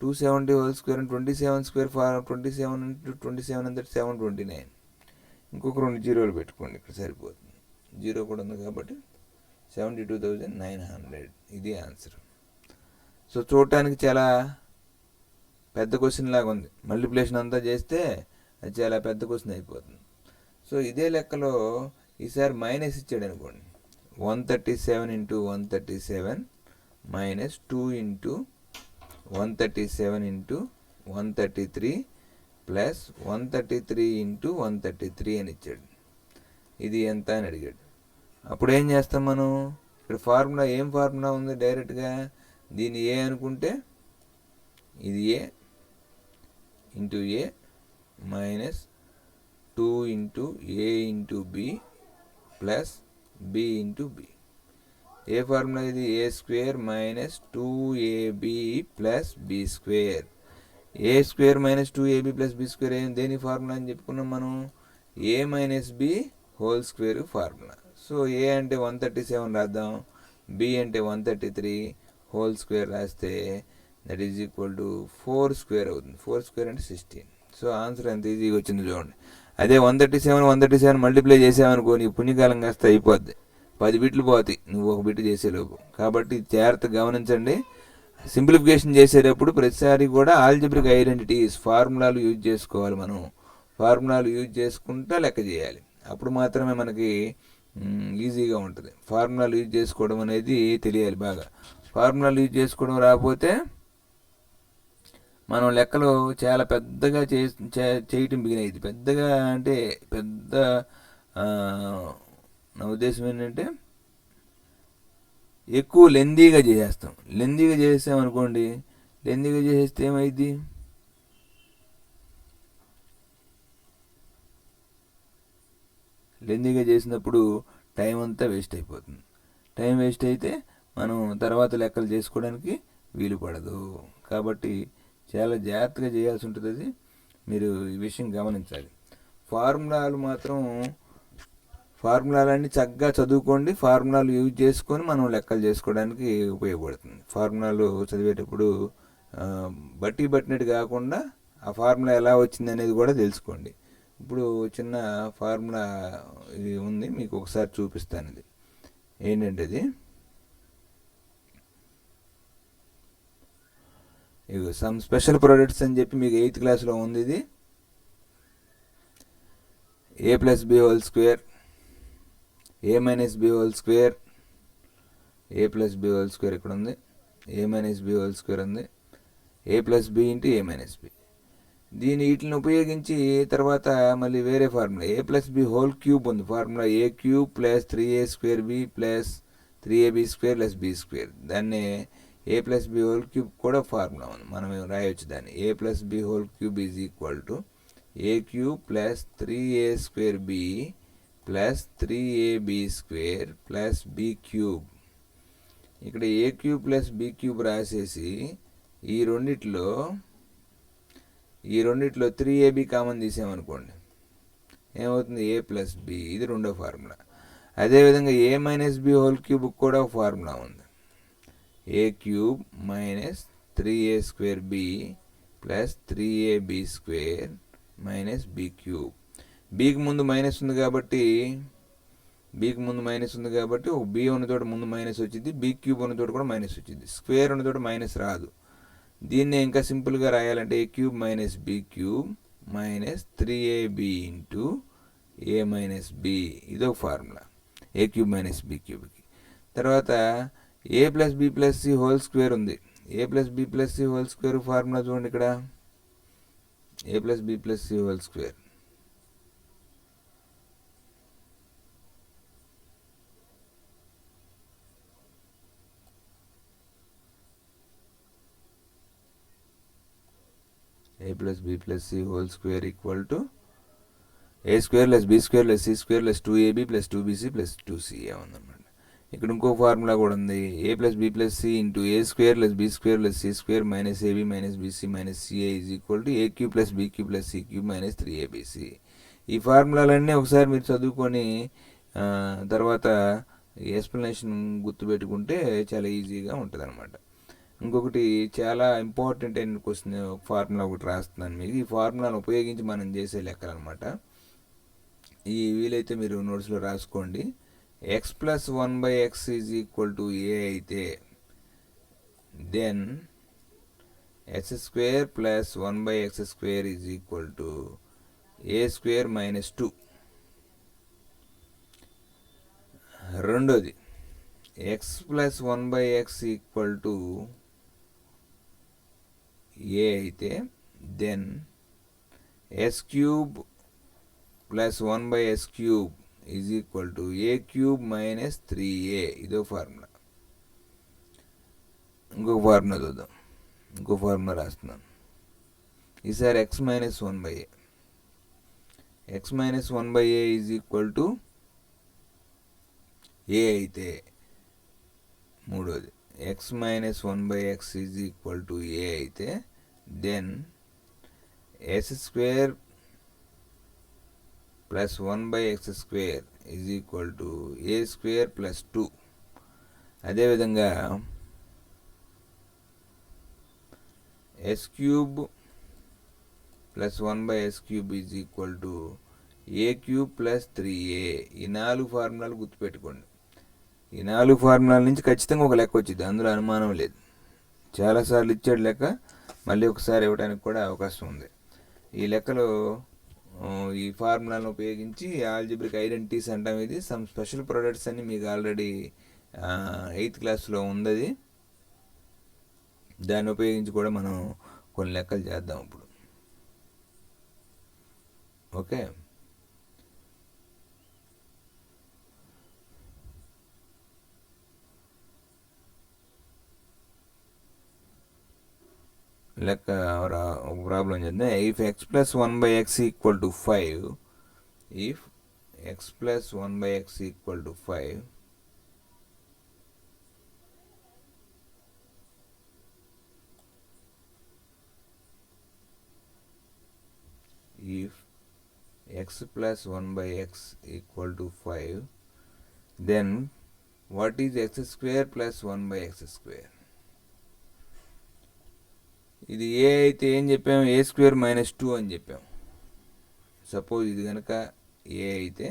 270 హోల్ స్క్వేర్ అంటే 27 స్క్వేర్ 27 ఇంటూ 27 అంటే 729. ఇంకొక 2 జీరోలు పెట్టుకోండి, ఇక్కడ సరిపోతుంది. జీరో కూడా ఉంది కాబట్టి 72,900 ఇది ఆన్సర్. సో చూడటానికి చాలా పెద్ద క్వశ్చన్ లాగా ఉంది, మల్టిప్లికేషన్ అంతా చేస్తే అది చాలా పెద్ద క్వశ్చన్ అయిపోతుంది. సో ఇదే లెక్కలో ఈసారి మైనస్ ఇచ్చాడు అనుకోండి, 137 into 137 minus 2 into 137 into 133 plus 133 into 133 అని ఇచ్చాడు. ఇది ఎంత అని అడిగాడు. అప్పుడు ఏం చేస్తాం మనం? ఇక్కడ ఫార్ములా ఏం ఫార్ములా ఉంది? డైరెక్ట్గా దీన్ని ఏ అనుకుంటే ఇది A into A minus 2 into A into B plus B into B. ఏ ఫార్ములా ఇది? A square minus 2ab plus B square. A square minus 2ab plus B square దేని ఫార్ములా అని చెప్పుకున్నాం మనం? A minus B whole square formula. So A అంటే 137 రాద్దాం, B అంటే 133 whole square రాస్తే that is equal to 4 square అవుతుంది. 4 square అంటే 16. సో ఆన్సర్ ఎంత ఈజీగా వచ్చింది చూడండి. అదే 137 మల్టిప్లై చేసామనుకో నీ పుణ్యకాలం కాస్త అయిపోద్ది. 10 బిట్లు పోతాయి నువ్వు ఒక బిట్ చేసేలోపు. కాబట్టి జాగ్రత్తగా గమనించండి. సింప్లిఫికేషన్ చేసేటప్పుడు ప్రతిసారి కూడా ఆల్జబ్రిక్ ఐడెంటిటీస్ ఫార్ములాలు యూజ్ చేసుకోవాలి. మనం ఫార్ములాలు యూజ్ చేసుకుంటా లెక్క చేయాలి. అప్పుడు మాత్రమే మనకి ఈజీగా ఉంటుంది. ఫార్ములాలు యూజ్ చేసుకోవడం అనేది తెలియాలి బాగా. ఫార్ములాలు యూజ్ చేసుకోవడం రాకపోతే మనం లెక్కలు చాలా పెద్దగా చేయటం బిగినైంది. పెద్దగా అంటే పెద్ద నా ఉద్దేశం ఏంటంటే ఎక్కువ లెందీగా చేసేస్తాం. లెందీగా చేసామనుకోండి, లెందీగా చేసేస్తే ఏమైంది? లెందీగా చేసినప్పుడు టైం అంతా వేస్ట్ అయిపోతుంది. టైం వేస్ట్ అయితే మనం తర్వాత లెక్కలు చేసుకోవడానికి వీలు పడదు. కాబట్టి చాలా జాగ్రత్తగా చేయాల్సి ఉంటుంది. అది మీరు ఈ విషయం గమనించాలి. ఫార్ములాలన్నీ చక్కగా చదువుకోండి. ఫార్ములాలు యూజ్ చేసుకొని మనం లెక్కలు చేసుకోవడానికి ఉపయోగపడుతుంది. ఫార్ములాలు చదివేటప్పుడు బట్టి పట్టినట్టు కాకుండా ఆ ఫార్ములా ఎలా వచ్చింది అనేది కూడా తెలుసుకోండి. ఇప్పుడు చిన్న ఫార్ములా ఇది ఉంది, మీకు ఒకసారి చూపిస్తాను. ఇది ఏంటంటే ఇది ఇగో సమ్ స్పెషల్ ప్రొడక్ట్స్ అని చెప్పి మీకు 8th క్లాస్లో ఉంది. ఇది A plus B whole square, A minus B whole square, A plus B whole square ఇక్కడ ఉంది, A minus B whole square ఉంది, A plus B into A minus B. వీటిని ఉపయోగించి తర్వాత మళ్ళీ వేరే ఫార్ములా ఏ ప్లస్ బి హోల్ క్యూబ్ ఉంది. Formula ఏ cube plus 3a square B plus 3ab square plus B square. దాన్ని A plus B whole cube కూడా formula ఉంది, మనం రాయొచ్చు దాన్ని. A plus B whole cube is equal to A cube plus 3a square B plus 3ab square plus B cube. ఇక్కడ A cube plus B cube రాసేసి ఈ రెండిట్లో 3ab common తీసామనుకోండి ఏమవుతుంది? A plus B. ఇది రెండో ఫార్ములా. అదేవిధంగా A minus B whole cube కూడా ఒక ఫార్ములా ఉంది. A cube minus 3a square B plus 3ab square minus B cube. బీకి ముందు మైనస్ ఉంది కాబట్టి ఒక బి ఉన్న చోట ముందు మైనస్ వచ్చింది, బి క్యూబ్ ఉన్న చోట కూడా మైనస్ వచ్చింది. స్క్వేర్ ఉన్న చోట మైనస్ రాదు. దీన్నే ఇంకా సింపుల్గా రాయాలంటే A cube minus B cube minus 3ab into A minus B. ఇదొక ఫార్ములా ఏ క్యూబ్ మైనస్ బి క్యూబ్కి. తర్వాత A plus B plus C whole square ఉంది. A plus B plus C whole square formula చూడండి. ఇక్కడ A plus B plus C whole square a plus b plus c whole square equal to a square plus b square plus c square plus 2ab plus 2bc plus 2c ఉందన్నమాట. ఇక్కడ ఇంకో formula కూడా ఉంది. A plus B plus C into A square plus B square plus C square minus AB minus BC minus CA is equal to A cube plus B cube plus C cube minus 3abc. ఈ ఫార్ములాలన్నీ ఒకసారి మీరు చదువుకొని తర్వాత explanation గుర్తుపెట్టుకుంటే చాలా ఈజీగా ఉంటుంది అనమాట. ఇంకొకటి చాలా ఇంపార్టెంట్ అయిన క్వశ్చన్ ఫార్ములా ఒకటి రాస్తున్నాను మీకు. ఈ ఫార్ములాను ఉపయోగించి మనం చేసే లెక్కలు అనమాట. ఈ వీలైతే మీరు నోట్స్లో రాసుకోండి. X plus 1/x is equal to A అయితే then X square plus 1/x square is equal to A square minus 2. రెండోది X plus 1/x equal to A అయితే then S cube plus 1/s cube is equal to A cube minus 3a. ఇదో formula. ఇంకొక formula చూద్దాం. ఇంకో formula రాస్తున్నాను. ఈసారి x minus 1/a. x minus 1/a is equal to A అయితే మూడోది x minus 1/x is equal to A అయితే then s square plus 1/x square is equal to A square plus 2. అదేవిధంగా s cube plus 1/s cube is equal to A cube plus 3a. ఈ 4 ఫార్ములాలు గుర్తుపెట్టుకోండి. ఈ 4 ఫార్ములాల నుంచి ఖచ్చితంగా ఒక లెక్క వచ్చింది, అందులో అనుమానం లేదు. చాలాసార్లు ఇచ్చాడు లెక్క, మళ్ళీ ఒకసారి ఇవ్వడానికి కూడా అవకాశం ఉంది. ఈ లెక్కలో ఈ ఫార్ములాలను ఉపయోగించి ఆల్జిబ్రిక్ ఐడెంటిటీస్ అంటాం. ఇది సమ్ స్పెషల్ ప్రొడక్ట్స్ అని మీకు ఆల్రెడీ 8th క్లాస్లో ఉంది. దాన్ని ఉపయోగించి కూడా మనం కొన్ని లెక్కలు చేద్దాం ఇప్పుడు. ఓకే, లెక్క ప్రాబ్లం చేద్దాం. If x plus 1/x equal to 5, if x plus 1/x equal to 5, if x plus 1/x equal to 5, then what is x square plus 1/x square? ఇది ఏ అయితే ఏం చెప్పాము, ఏ స్క్వేర్ మైనస్ 2 అని చెప్పాము. సపోజ్ ఇది కనుక ఏ అయితే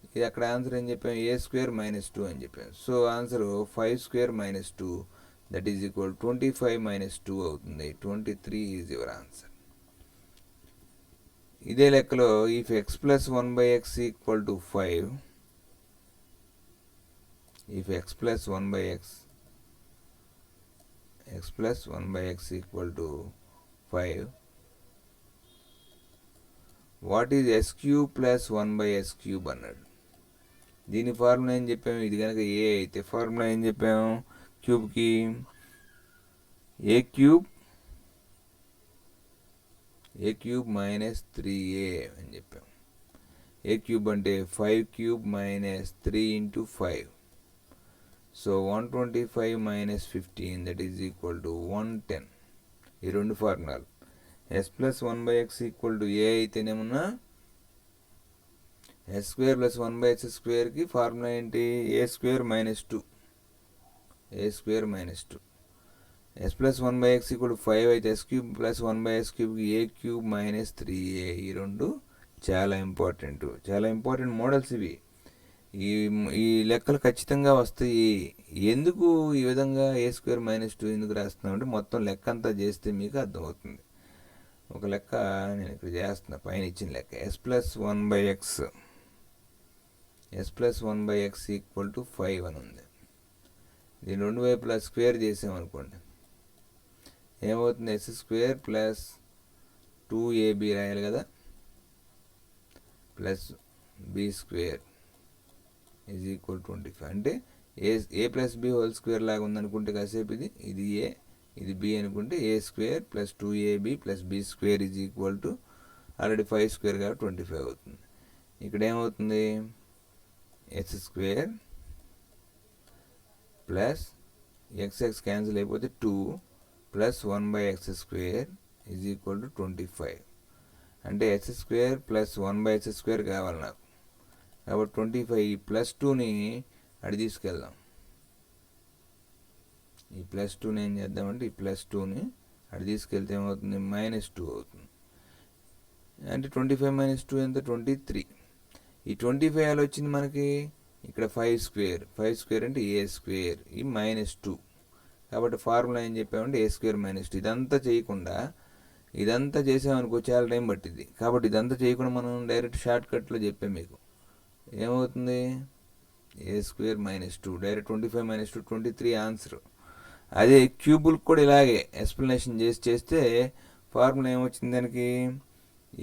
ఇది అక్కడ ఆన్సర్ ఏం చెప్పాము, ఏ స్క్వేర్ మైనస్ 2 అని చెప్పాము. So answer 5 square minus 2 that is equal 25 minus 2 అవుతుంది. 23 ఈజ్ యువర్ ఆన్సర్. ఇదే లెక్కలో if x plus 1/x equal to 5, if x plus 1/x equal to 5, what is s cube plus 1/s cube అన్నాడు. దీని formula ఏం చెప్పాము, ఇది కనుక ఏ అయితే ఫార్ములా ఏం చెప్పాము, క్యూబ్కి ఏ క్యూబ్ మైనస్ 3a అని చెప్పాం. ఏ క్యూబ్ అంటే 5 cube minus 3 into 5. So 125 minus 15 that is equal to 110. ఈ రెండు ఫార్ములాలు. s plus 1/x equal to a అయితేనేమన్నా s స్క్వేర్ ప్లస్ 1/s స్క్వేర్కి ఫార్ములా ఏంటి, a square minus 2. A square minus 2. s plus 1/x equal to 5 అయితే s cube plus 1/s క్యూబ్కి a cube minus 3a. ఈ రెండు చాలా ఇంపార్టెంట్ మోడల్స్ ఇవి. ఈ లెక్కలు ఖచ్చితంగా వస్తాయి. ఎందుకు ఈ విధంగా ఏ స్క్వేర్ మైనస్ 2 ఎందుకు రాస్తున్నామంటే మొత్తం లెక్క అంతా చేస్తే మీకు అర్థమవుతుంది. ఒక లెక్క నేను ఇక్కడ చేస్తున్నా, పైన ఇచ్చిన లెక్క s plus 1/x equal to 5 అని ఉంది. దీని రెండు వైపులా స్క్వేర్ చేసామనుకోండి ఏమవుతుంది, s స్క్వేర్ ప్లస్ 2ab రాయాలి కదా, plus b square is equal 25. అంటే a plus B whole square లాగా ఉందనుకుంటే కాసేపు ఇది ఏ ఇది బి అనుకుంటే a square plus 2ab plus B square is equal to already 5 square కాబట్టి 25 అవుతుంది. ఇక్కడ ఏమవుతుంది, s square plus x cancel అయిపోతే 2 plus 1/x square is equal to 25. అంటే s square plus 1/s square కావాలి నాకు, కాబట్టి 25. ఈ ప్లస్ 2ని అడి తీసుకెళ్దాం. ఈ ప్లస్ 2ని ఏం చేద్దామంటే ఈ ప్లస్ 2ని అడి తీసుకెళ్తే ఏమవుతుంది, మైనస్ 2 అవుతుంది. అంటే 25 మైనస్ 2 ఎంత, 23. ఈ 25 అలా వచ్చింది మనకి. ఇక్కడ 5 స్క్వేర్ అంటే ఏ స్క్వేర్, ఈ మైనస్ 2. కాబట్టి ఫార్ములా ఏం చెప్పామంటే ఏ స్క్వేర్ మైనస్ 2. ఇదంతా చేసామనుకో చాలా టైం పట్టింది. కాబట్టి ఇదంతా చేయకుండా మనం డైరెక్ట్ షార్ట్ కట్లో చెప్పాం మీకు. ఏమవుతుంది, a square minus 2 direct 25 minus 2 23 answer. అదే క్యూబుల్కి కూడా ఇలాగే ఎక్స్ప్లెనేషన్ చేస్తే ఫార్ములా ఏమొచ్చింది దానికి,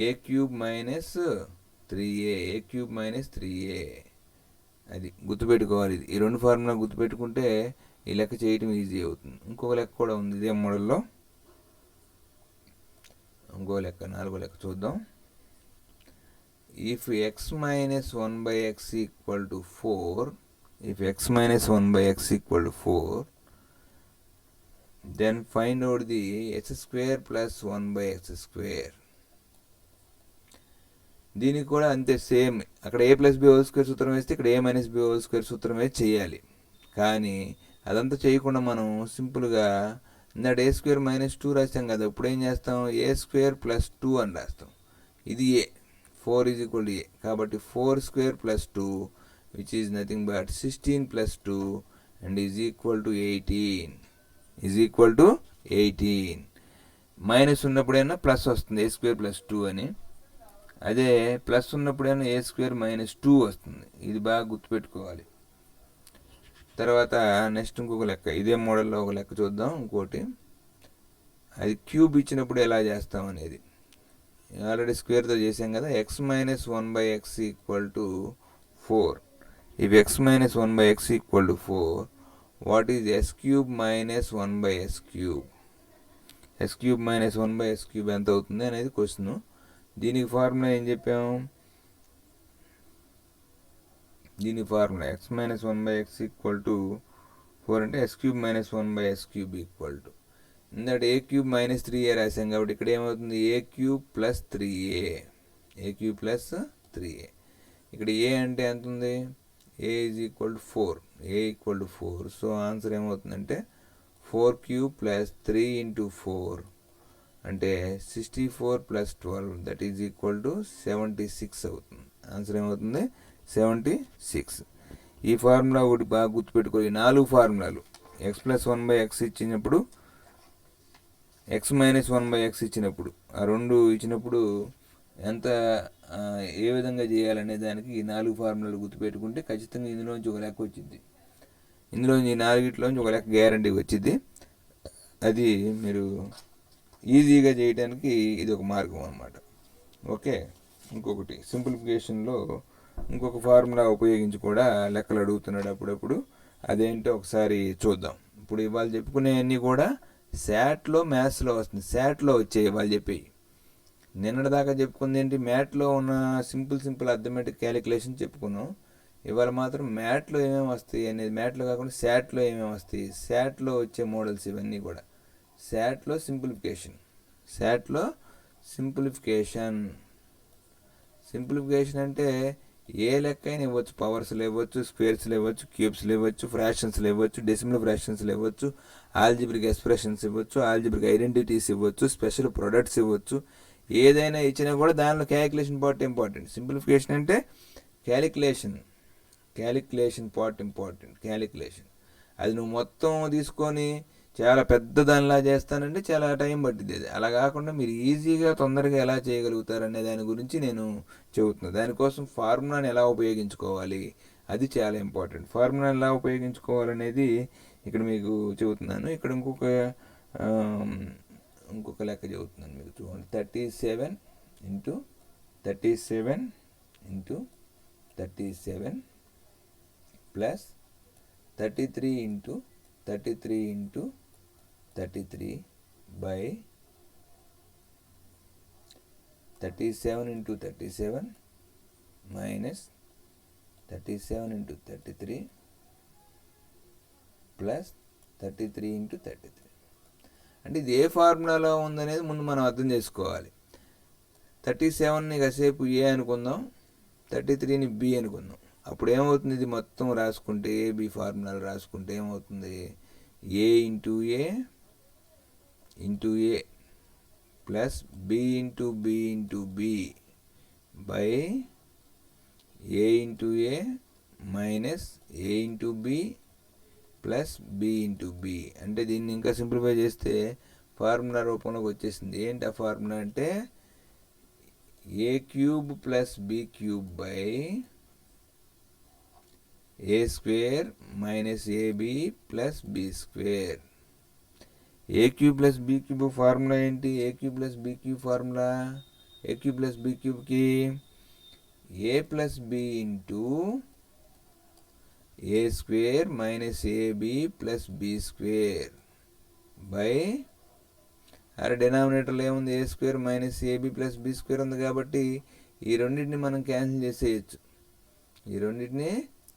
a cube minus 3a, a cube minus 3a. అది గుర్తుపెట్టుకోవాలి. ఈ రెండు ఫార్ములా గుర్తుపెట్టుకుంటే ఈ లెక్క చేయటం ఈజీ అవుతుంది. ఇంకొక లెక్క కూడా ఉంది ఇదే మోడల్లో. ఇంకో లెక్క, 4వ లెక్క చూద్దాం. If x minus 1 by x equal to 4, if x minus 1 by x equal to 4, then find out the x square plus 1 by x square. దీనికి కూడా అంతే, సేమ్. అక్కడ a plus B whole square సూత్రం వేస్తే ఇక్కడ a minus B whole square సూత్రం వేసి చేయాలి. కానీ అదంతా చేయకుండా మనం సింపుల్గా ఇందాక a స్క్వేర్ మైనస్ 2 రాస్తాం కదా, ఇప్పుడు ఏం చేస్తాం, a స్క్వేర్ ప్లస్ 2 అని రాస్తాం. ఇది a, 4 is equal to a. కాబట్టి 4 square plus 2, which is nothing but 16 plus 2 and is equal to 18. is equal to 18. Minus ఉన్నప్పుడైనా ప్లస్ వస్తుంది, a స్క్వేర్ ప్లస్ 2 అని. అదే ప్లస్ ఉన్నప్పుడైనా a స్క్వేర్ మైనస్ 2 వస్తుంది. ఇది బాగా గుర్తుపెట్టుకోవాలి. తర్వాత నెక్స్ట్ ఇంకొక లెక్క, ఇదే మోడల్లో ఒక లెక్క చూద్దాం. ఇంకోటి, అది క్యూబ్ ఇచ్చినప్పుడు ఎలా చేస్తాం అనేది. ఆల్రెడీ స్క్వేర్తో చేసాం కదా. x minus 1 by X equal to 4. If x minus 1 by X equal to 4, what is X cube minus 1 by X cube. X cube minus 1 by X cube ఎంత అవుతుంది అనేది క్వశ్చన్. దీనికి ఫార్ములా ఏం చెప్పాము, దీని formula x minus 1 by X equal to 4 అంటే X cube minus 1 by X cube equal to, ఇందాక A cube minus 3a రాసాం కాబట్టి ఇక్కడ ఏమవుతుంది, a cube plus 3a. A cube plus 3a. ఇక్కడ ఏ అంటే ఎంత ఉంది, a is equal to 4. A equal to 4. So answer ఏమవుతుందంటే 4 క్యూబ్ ప్లస్ 3 ఇంటూ 4 అంటే 64 plus 12, that is equal to 76 అవుతుంది. ఆన్సర్ ఏమవుతుంది, 76. ఈ ఫార్ములా ఒకటి బాగా గుర్తుపెట్టుకో. ఈ 4 ఫార్ములాలు ఎక్స్ ప్లస్ 1 బై ఎక్స్ ఇచ్చినప్పుడు, ఎక్స్ మైనస్ 1 బై ఎక్స్ ఇచ్చినప్పుడు, ఆ రెండు ఇచ్చినప్పుడు ఎంత ఏ విధంగా చేయాలనే దానికి ఈ 4 ఫార్ములాలు గుర్తుపెట్టుకుంటే ఖచ్చితంగా ఇందులోంచి ఒక లెక్క వచ్చింది. ఇందులోంచి ఈ 4గిట్లోంచి ఒక లెక్క గ్యారంటీ వచ్చింది. అది మీరు ఈజీగా చేయడానికి ఇది ఒక మార్గం అన్నమాట. ఓకే. ఇంకొకటి సింప్లిఫికేషన్లో ఇంకొక ఫార్ములా ఉపయోగించి కూడా లెక్కలు అడుగుతున్నాడు అప్పుడప్పుడు. అదేంటో ఒకసారి చూద్దాం. ఇప్పుడు ఇవాళ చెప్పుకునేవన్నీ కూడా శాట్లో మ్యాథ్స్లో వస్తుంది. శాట్లో వచ్చాయి వాళ్ళు చెప్పేవి. నిన్నటిదాకా చెప్పుకుంది ఏంటి, మ్యాట్లో ఉన్న సింపుల్ అర్థమెటిక్ క్యాలిక్యులేషన్ చెప్పుకున్నాం. ఇవాళ మాత్రం మ్యాట్లో ఏమేమి వస్తాయి అనేది, మ్యాట్లో కాకుండా శాట్లో ఏమేమి వస్తాయి, శాట్లో వచ్చే మోడల్స్ ఇవన్నీ కూడా. శాట్లో సింప్లిఫికేషన్, శాట్లో సింప్లిఫికేషన్ అంటే ఏ లెక్క అయినా ఇవ్వచ్చు. పవర్స్లో ఇవ్వచ్చు, స్క్వేర్స్లో ఇవ్వచ్చు, క్యూబ్స్లో ఇవ్వచ్చు, ఫ్రాక్షన్స్లో ఇవ్వచ్చు, డెసిమల్ ఫ్రాక్షన్స్లో ఇవ్వచ్చు, ఆల్జిబ్రిక్ ఎక్స్ప్రెషన్స్ ఇవ్వచ్చు, ఆల్జిబ్రిక్ ఐడెంటిటీస్ ఇవ్వచ్చు, స్పెషల్ ప్రొడక్ట్స్ ఇవ్వచ్చు. ఏదైనా ఇచ్చినా కూడా దానిలో క్యాలిక్యులేషన్ పార్ట్ ఇంపార్టెంట్. సింప్లిఫికేషన్ అంటే క్యాలిక్యులేషన్ పార్ట్ ఇంపార్టెంట్. క్యాలిక్యులేషన్ అది నువ్వు మొత్తం తీసుకొని చాలా పెద్ద దానిలా చేస్తానంటే చాలా టైం పట్టింది. అది అలా కాకుండా మీరు ఈజీగా తొందరగా ఎలా చేయగలుగుతారనే దాని గురించి నేను చెబుతున్నాను. దానికోసం ఫార్ములాని ఎలా ఉపయోగించుకోవాలి అది చాలా ఇంపార్టెంట్. ఫార్ములాని ఎలా ఉపయోగించుకోవాలనేది ఇక్కడ మీకు చెబుతున్నాను. ఇక్కడ ఇంకొక లెక్క చెబుతున్నాను మీకు చూడండి. 37 into 37 plus 33 into 33 by 37 into 37 minus 37 into 33 plus 33 into 33. అంటే ఇది ఏ ఫార్ములాలో ఉందనేది ముందు మనం అర్థం చేసుకోవాలి. 37ని కాసేపు ఏ అనుకుందాం, 33ని బి అనుకుందాం. అప్పుడు ఏమవుతుంది, ఇది మొత్తం రాసుకుంటే ఏబి ఫార్ములాలు రాసుకుంటే ఏమవుతుంది, a into A plus B into b by a into A minus a into B plus B into B. అంటే దీన్ని ఇంకా సింప్లిఫై చేస్తే ఫార్ములా రూపంలోకి వచ్చేసింది. ఏంటి ఆ ఫార్ములా అంటే a cube plus B cube by a square minus a b plus B square. A cube plus B cube formula ఏంటి, a cube plus B cube formula A cube plus b క్యూబ్కి a plus B into A square minus a b plus B square by అరే డినామినేటర్లో ఏముంది a square minus a b plus B square ఉంది కాబట్టి ఈ రెండింటిని మనం క్యాన్సిల్ చేసేయచ్చు. ఈ రెండింటిని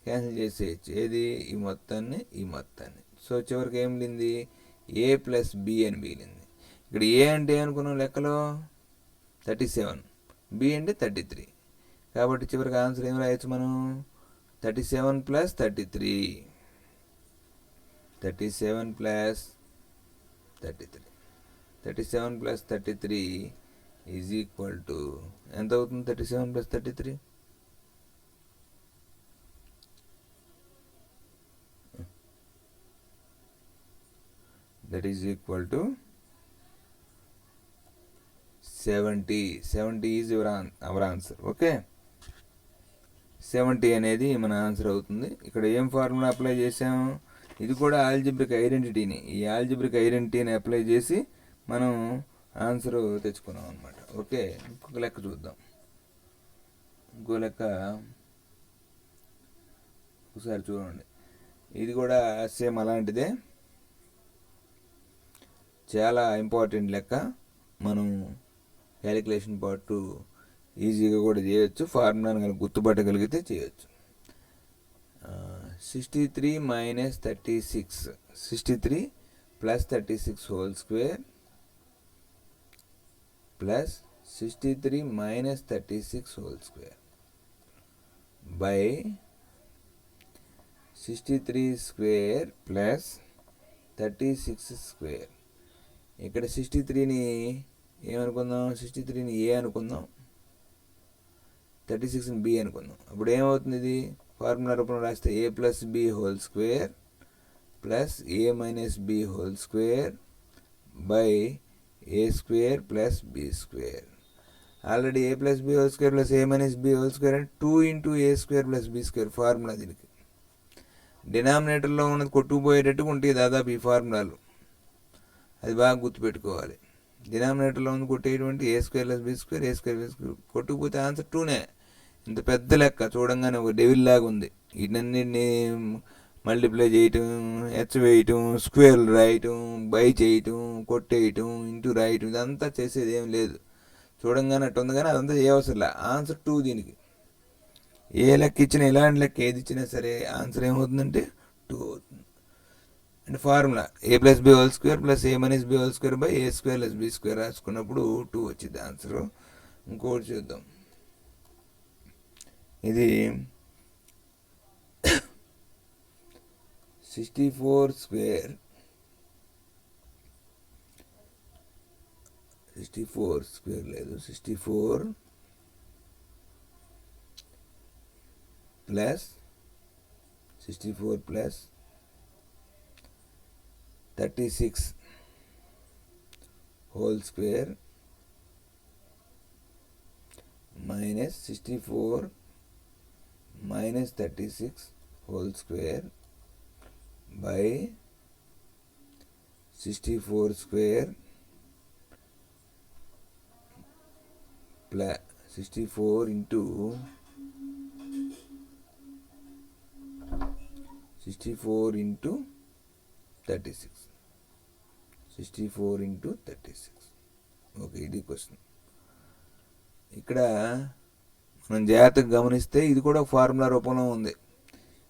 క్యాన్సిల్ చేసేయచ్చు. ఏది ఈ మొత్తాన్ని. సో చివరికి ఏం మిగిలింది ఏ ప్లస్ బి అని మిగిలింది. ఇక్కడ ఏ అంటే ఏమనుకున్నాం లెక్కలో 37, బి అంటే 33. కాబట్టి చివరికి ఆన్సర్ ఏం రాయొచ్చు మనం 37 plus 33. 37 plus 33. 37 plus 33 is equal to ఎంత అవుతుంది? 37 plus 33 that is equal to 70. 70 is our answer. Okay, 70 అనేది మన ఆన్సర్ అవుతుంది. ఇక్కడ ఏం ఫార్ములా అప్లై చేసాము? ఇది కూడా ఆల్జిబ్రిక్ ఐడెంటిటీని, ఈ ఆల్జిబ్రిక్ ఐడెంటిటీని అప్లై చేసి మనం ఆన్సర్ తెచ్చుకున్నాం అనమాట. ఓకే, ఇంకొక లెక్క చూద్దాం. ఇంకో లెక్క ఒకసారి చూడండి. ఇది కూడా సేమ్ అలాంటిదే, చాలా ఇంపార్టెంట్ లెక్క. మనం క్యాలిక్యులేషన్ పార్ట్ ఈజీగా కూడా చేయొచ్చు, ఫార్ములాను కనుక గుర్తుపట్టగలిగితే చేయొచ్చు. 63 minus 36, 63 plus 36 whole square plus 63 minus 36 whole square by 63 square plus 36 square. ఇక్కడ 63ని ఏమనుకుందాం? 63ని ఏ అనుకుందాం, 36ని బి అనుకుందాం. అప్పుడు ఏమవుతుంది? ఇది ఫార్ములా రూపంలో రాస్తే a plus B whole square plus A minus B whole square by a square plus B square. Already a plus B whole square plus A minus B whole square అంటే 2 into ఏ square plus B square formula. దీనికి డినామినేటర్లో ఉన్నది కొట్టుకుపోయేటట్టుగా ఉంటాయి దాదాపు ఈ ఫార్ములాలు, అది బాగా గుర్తుపెట్టుకోవాలి. డినామినేటర్లో ఉంది కొట్టేటువంటి ఏ square plus B square, A square plus కొట్టుకుపోతే answer 2నే. ఇంత పెద్ద లెక్క చూడంగానే ఒక డెవిల్ లాగా ఉంది. వీటన్నిటిని మల్టిప్లై చేయటం, హెచ్ వేయటం, స్క్వేర్ రాయటం, బై చేయటం, కొట్టేయటం, ఇంటూ రాయటం, ఇదంతా చేసేది ఏం లేదు. చూడంగానే అట్టు ఉంది కానీ అదంతా చేయవసరం లే. ఆన్సర్ 2 దీనికి. ఏ లెక్క ఇచ్చినా, ఎలాంటి లెక్క ఏది ఇచ్చినా సరే ఆన్సర్ ఏమవుతుందంటే 2 అవుతుంది. అంటే formula A plus B whole square plus A minus B whole square by a square plus B square రాసుకున్నప్పుడు 2 వచ్చింది ఆన్సర్. ఇంకోటి చూద్దాం. ఇది 64 స్క్వేర్, 64 స్క్వేర్ లేదు, 64 plus 64 plus 36 whole square minus 64 minus 36 whole square by 64 square plus 64 into 64 into 36, 64 into 36. Okay, ఇది question. ఇక్కడ మనం జాగ్రత్తగా గమనిస్తే ఇది కూడా ఫార్ములా రూపంలో ఉంది.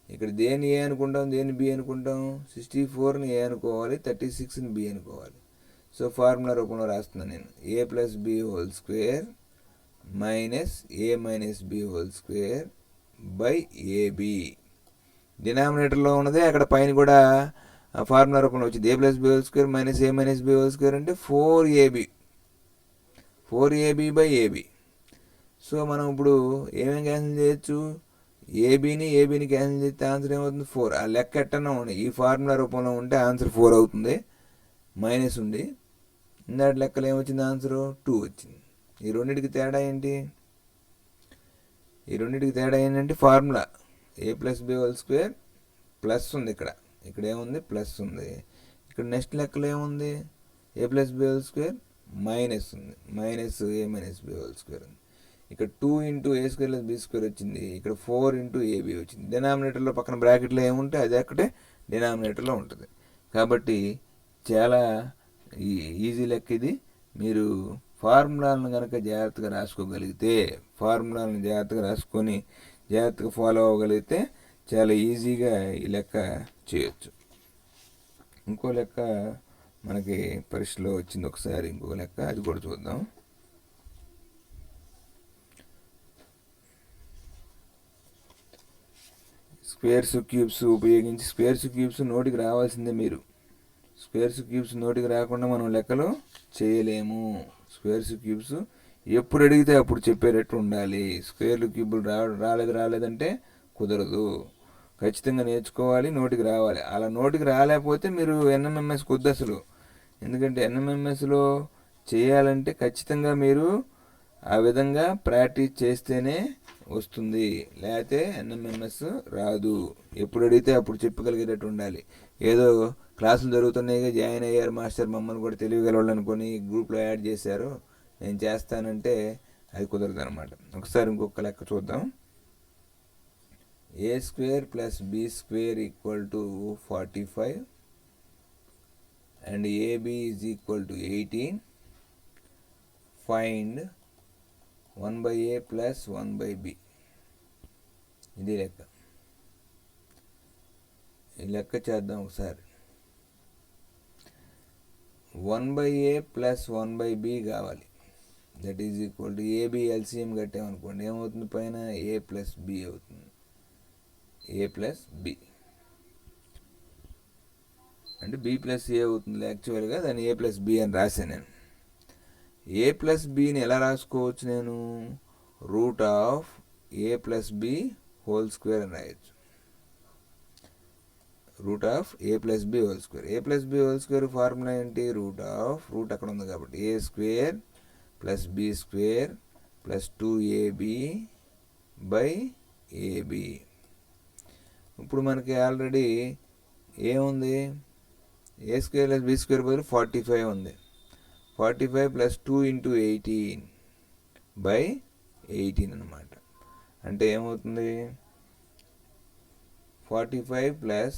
ఇక్కడ దేని ఏ అనుకుంటాం, దేని బి అనుకుంటాం? 64ని ఏ అనుకోవాలి, 36ని బి అనుకోవాలి. సో ఫార్ములా రూపంలో రాస్తున్నాను నేను. A plus B whole square minus a minus B whole square by a b. డినామినేటర్లో ఉన్నదే అక్కడ పైన కూడా ఫార్ములా రూపంలో వచ్చింది. A plus B whole square minus a minus B whole square అంటే 4ab, 4ab by AB. So మనం ఇప్పుడు ఏమేమి క్యాన్సిల్ చేయొచ్చు? ఏబీని క్యాన్సిల్ చేస్తే ఆన్సర్ ఏమవుతుంది? 4. ఆ లెక్క ఎట్టన్నా ఉండి ఈ ఫార్ములా రూపంలో ఉంటే ఆన్సర్ 4 అవుతుంది. మైనస్ ఉంది. ఇందాటి లెక్కలు ఏమొచ్చింది? ఆన్సర్ 2 వచ్చింది. ఈ రెండింటికి తేడా ఏంటి? ఈ రెండింటికి తేడా ఏంటంటే ఫార్ములా ఏ plus B whole square plus ఉంది, ఇక్కడ ఏముంది? ప్లస్ ఉంది. ఇక్కడ నెక్స్ట్ లెక్కలో ఏముంది? A plus B whole square minus ఉంది, minus a minus B whole square ఉంది. ఇక్కడ 2 ఇంటూ ఏ స్క్వేర్ ప్లస్ బి స్క్వేర్ వచ్చింది, ఇక్కడ 4 ఇంటూ ఏబి వచ్చింది. డినామినేటర్లో పక్కన బ్రాకెట్లో ఏముంటే అది అక్కడే డినామినేటర్లో ఉంటుంది. కాబట్టి చాలా ఈజీ లెక్క ఇది. మీరు ఫార్ములాలను కనుక జాగ్రత్తగా రాసుకోగలిగితే, ఫార్ములాలను జాగ్రత్తగా రాసుకొని జాగ్రత్తగా ఫాలో అవ్వగలిగితే చాలా ఈజీగా ఈ లెక్క చేయొచ్చు. ఇంకో లెక్క మనకి పరీక్షలో వచ్చింది ఒకసారి, ఇంకో లెక్క అది కూడా చూద్దాం. స్క్వేర్స్ క్యూబ్స్ ఉపయోగించి, స్క్వేర్స్ క్యూబ్స్ నోటికి రావాల్సిందే. మీరు స్క్వేర్స్ క్యూబ్స్ నోటికి రాకుండా మనం లెక్కలు చేయలేము. స్క్వేర్స్ క్యూబ్స్ ఎప్పుడు అడిగితే అప్పుడు చెప్పేటట్టు ఉండాలి. స్క్వేర్లు క్యూబులు రాలేదంటే కుదరదు. ఖచ్చితంగా నేర్చుకోవాలి, నోటికి రావాలి. అలా నోటికి రాలేకపోతే మీరు ఎన్ఎంఎంఎస్ కొద్ది అసలు. ఎందుకంటే ఎన్ఎంఎంఎస్లో చేయాలంటే ఖచ్చితంగా మీరు ఆ విధంగా ప్రాక్టీస్ చేస్తేనే వస్తుంది, లేకపోతే ఎన్ఎంఎంఎస్ రాదు. ఎప్పుడు అడిగితే అప్పుడు చెప్పగలిగేటట్టు ఉండాలి. ఏదో క్లాసులు జరుగుతున్నాయిగా జాయిన్ అయ్యారు మాస్టర్, మమ్మల్ని కూడా తెలియగలవాళ్ళు అనుకొని గ్రూప్లో యాడ్ చేశారు, నేను చేస్తానంటే అది కుదరదు అనమాట. ఒకసారి ఇంకొక లెక్క చూద్దాం. A square plus B square equal to 45 and a b is equal to 18. Find 1/a plus 1/b. ఇది లెక్క. ఈ లెక్క చేద్దాం ఒకసారి. 1/a ప్లస్ 1/b కావాలి. That is equal to a b L C M కట్టామనుకోండి ఏమవుతుంది, పైన ఏ ప్లస్ బి అవుతుంది. ఏ ప్లస్ బి అంటే బి ప్లస్ ఏ అవుతుంది. యాక్చువల్గా దాన్ని ఏ ప్లస్ బి అని రాశాను నేను. ఏ ప్లస్ బిని ఎలా రాసుకోవచ్చు నేను, root of a plus B whole square అని రాయొచ్చు. Root of a plus B whole square. A plus B whole square formula ఏంటి, రూట్ అక్కడ ఉంది కాబట్టి a square plus B square plus 2ab by a b. ఇప్పుడు మనకి ఆల్రెడీ ఏముంది, a square plus B square బదులు 45 ఉంది. 45 ప్లస్ 2 ఇంటూ 18 బై 18 అనమాట. అంటే ఏమవుతుంది, 45 ప్లస్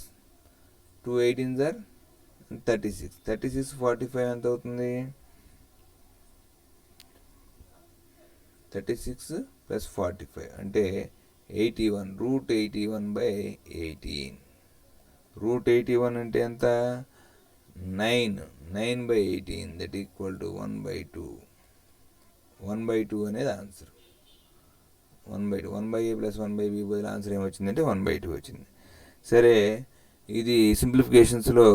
2 18 సార్ 36. 36 45 ఎంత అవుతుంది, 36 ప్లస్ 45 అంటే 81. Route 81 by 18. రూట్ 81 అంటే ఎంత, 9 బై 18. That equal to 1/2. 1/2 అనేది ఆన్సర్. 1/2. 1/a ప్లస్ 1/b బదులు ఆన్సర్ ఏమొచ్చిందంటే 1/2 వచ్చింది. సరే, ఇది సింప్లిఫికేషన్స్లో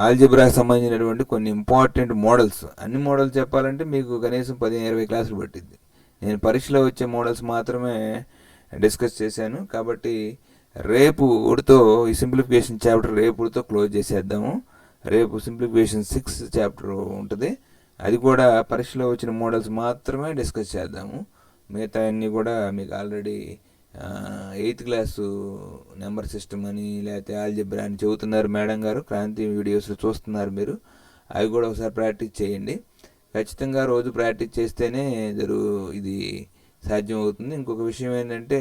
ఆల్జిబ్రాకి సంబంధించినటువంటి కొన్ని ఇంపార్టెంట్ మోడల్స్. అన్ని మోడల్స్ చెప్పాలంటే మీకు కనీసం 15-20 క్లాసులు పట్టింది. నేను పరీక్షలో వచ్చే మోడల్స్ మాత్రమే డిస్కస్ చేశాను. కాబట్టి రేపుతో ఈ సింప్లిఫికేషన్ చాప్టర్ రేపుతో క్లోజ్ చేసేద్దాము. రేపు సింప్లిఫికేషన్ 6 చాప్టర్ ఉంటుంది. అది కూడా పరీక్షలో వచ్చిన మోడల్స్ మాత్రమే డిస్కస్ చేద్దాము. మిగతా అన్నీ కూడా మీకు already 8th class number system అని లేకపోతే ఆల్జిబ్రా అని చెబుతున్నారు మేడం గారు, క్రాంతి వీడియోస్లో చూస్తున్నారు మీరు. అవి కూడా ఒకసారి ప్రాక్టీస్ చేయండి. ఖచ్చితంగా రోజు ప్రాక్టీస్ చేస్తేనే ఇది సాధ్యం అవుతుంది. ఇంకొక విషయం ఏంటంటే,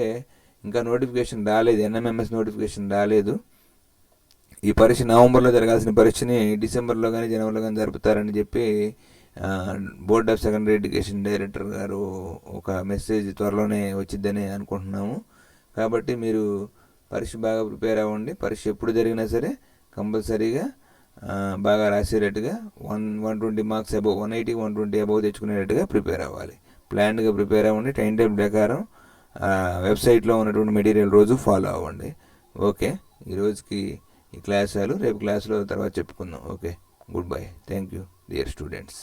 ఇంకా నోటిఫికేషన్ రాలేదు, ఎన్ఎంఎంఎస్ నోటిఫికేషన్ రాలేదు. ఈ పరీక్ష నవంబర్లో జరగాల్సిన పరీక్షని డిసెంబర్లో కానీ జనవరిలో కానీ జరుపుతారని చెప్పి board of secondary education director గారు ఒక మెసేజ్ త్వరలోనే వచ్చిద్దని అనుకుంటున్నాము. కాబట్టి మీరు పరీక్ష బాగా ప్రిపేర్ అవ్వండి. పరీక్ష ఎప్పుడు జరిగినా సరే కంపల్సరీగా బాగా రాసేటట్టుగా 120 మార్క్స్ అబౌవ్, 180 120 అబౌవ్ తెచ్చుకునేటట్టుగా ప్రిపేర్ అవ్వాలి. ప్లాన్డ్గా ప్రిపేర్ అవ్వండి. టైం టేబుల్ ప్రకారం వెబ్సైట్లో ఉన్నటువంటి మెటీరియల్ రోజు ఫాలో అవ్వండి. ఓకే, ఈరోజుకి ఈ క్లాస్ చాలు. రేపు క్లాస్లో తర్వాత చెప్పుకుందాం. Okay, good bye. Thank you dear students.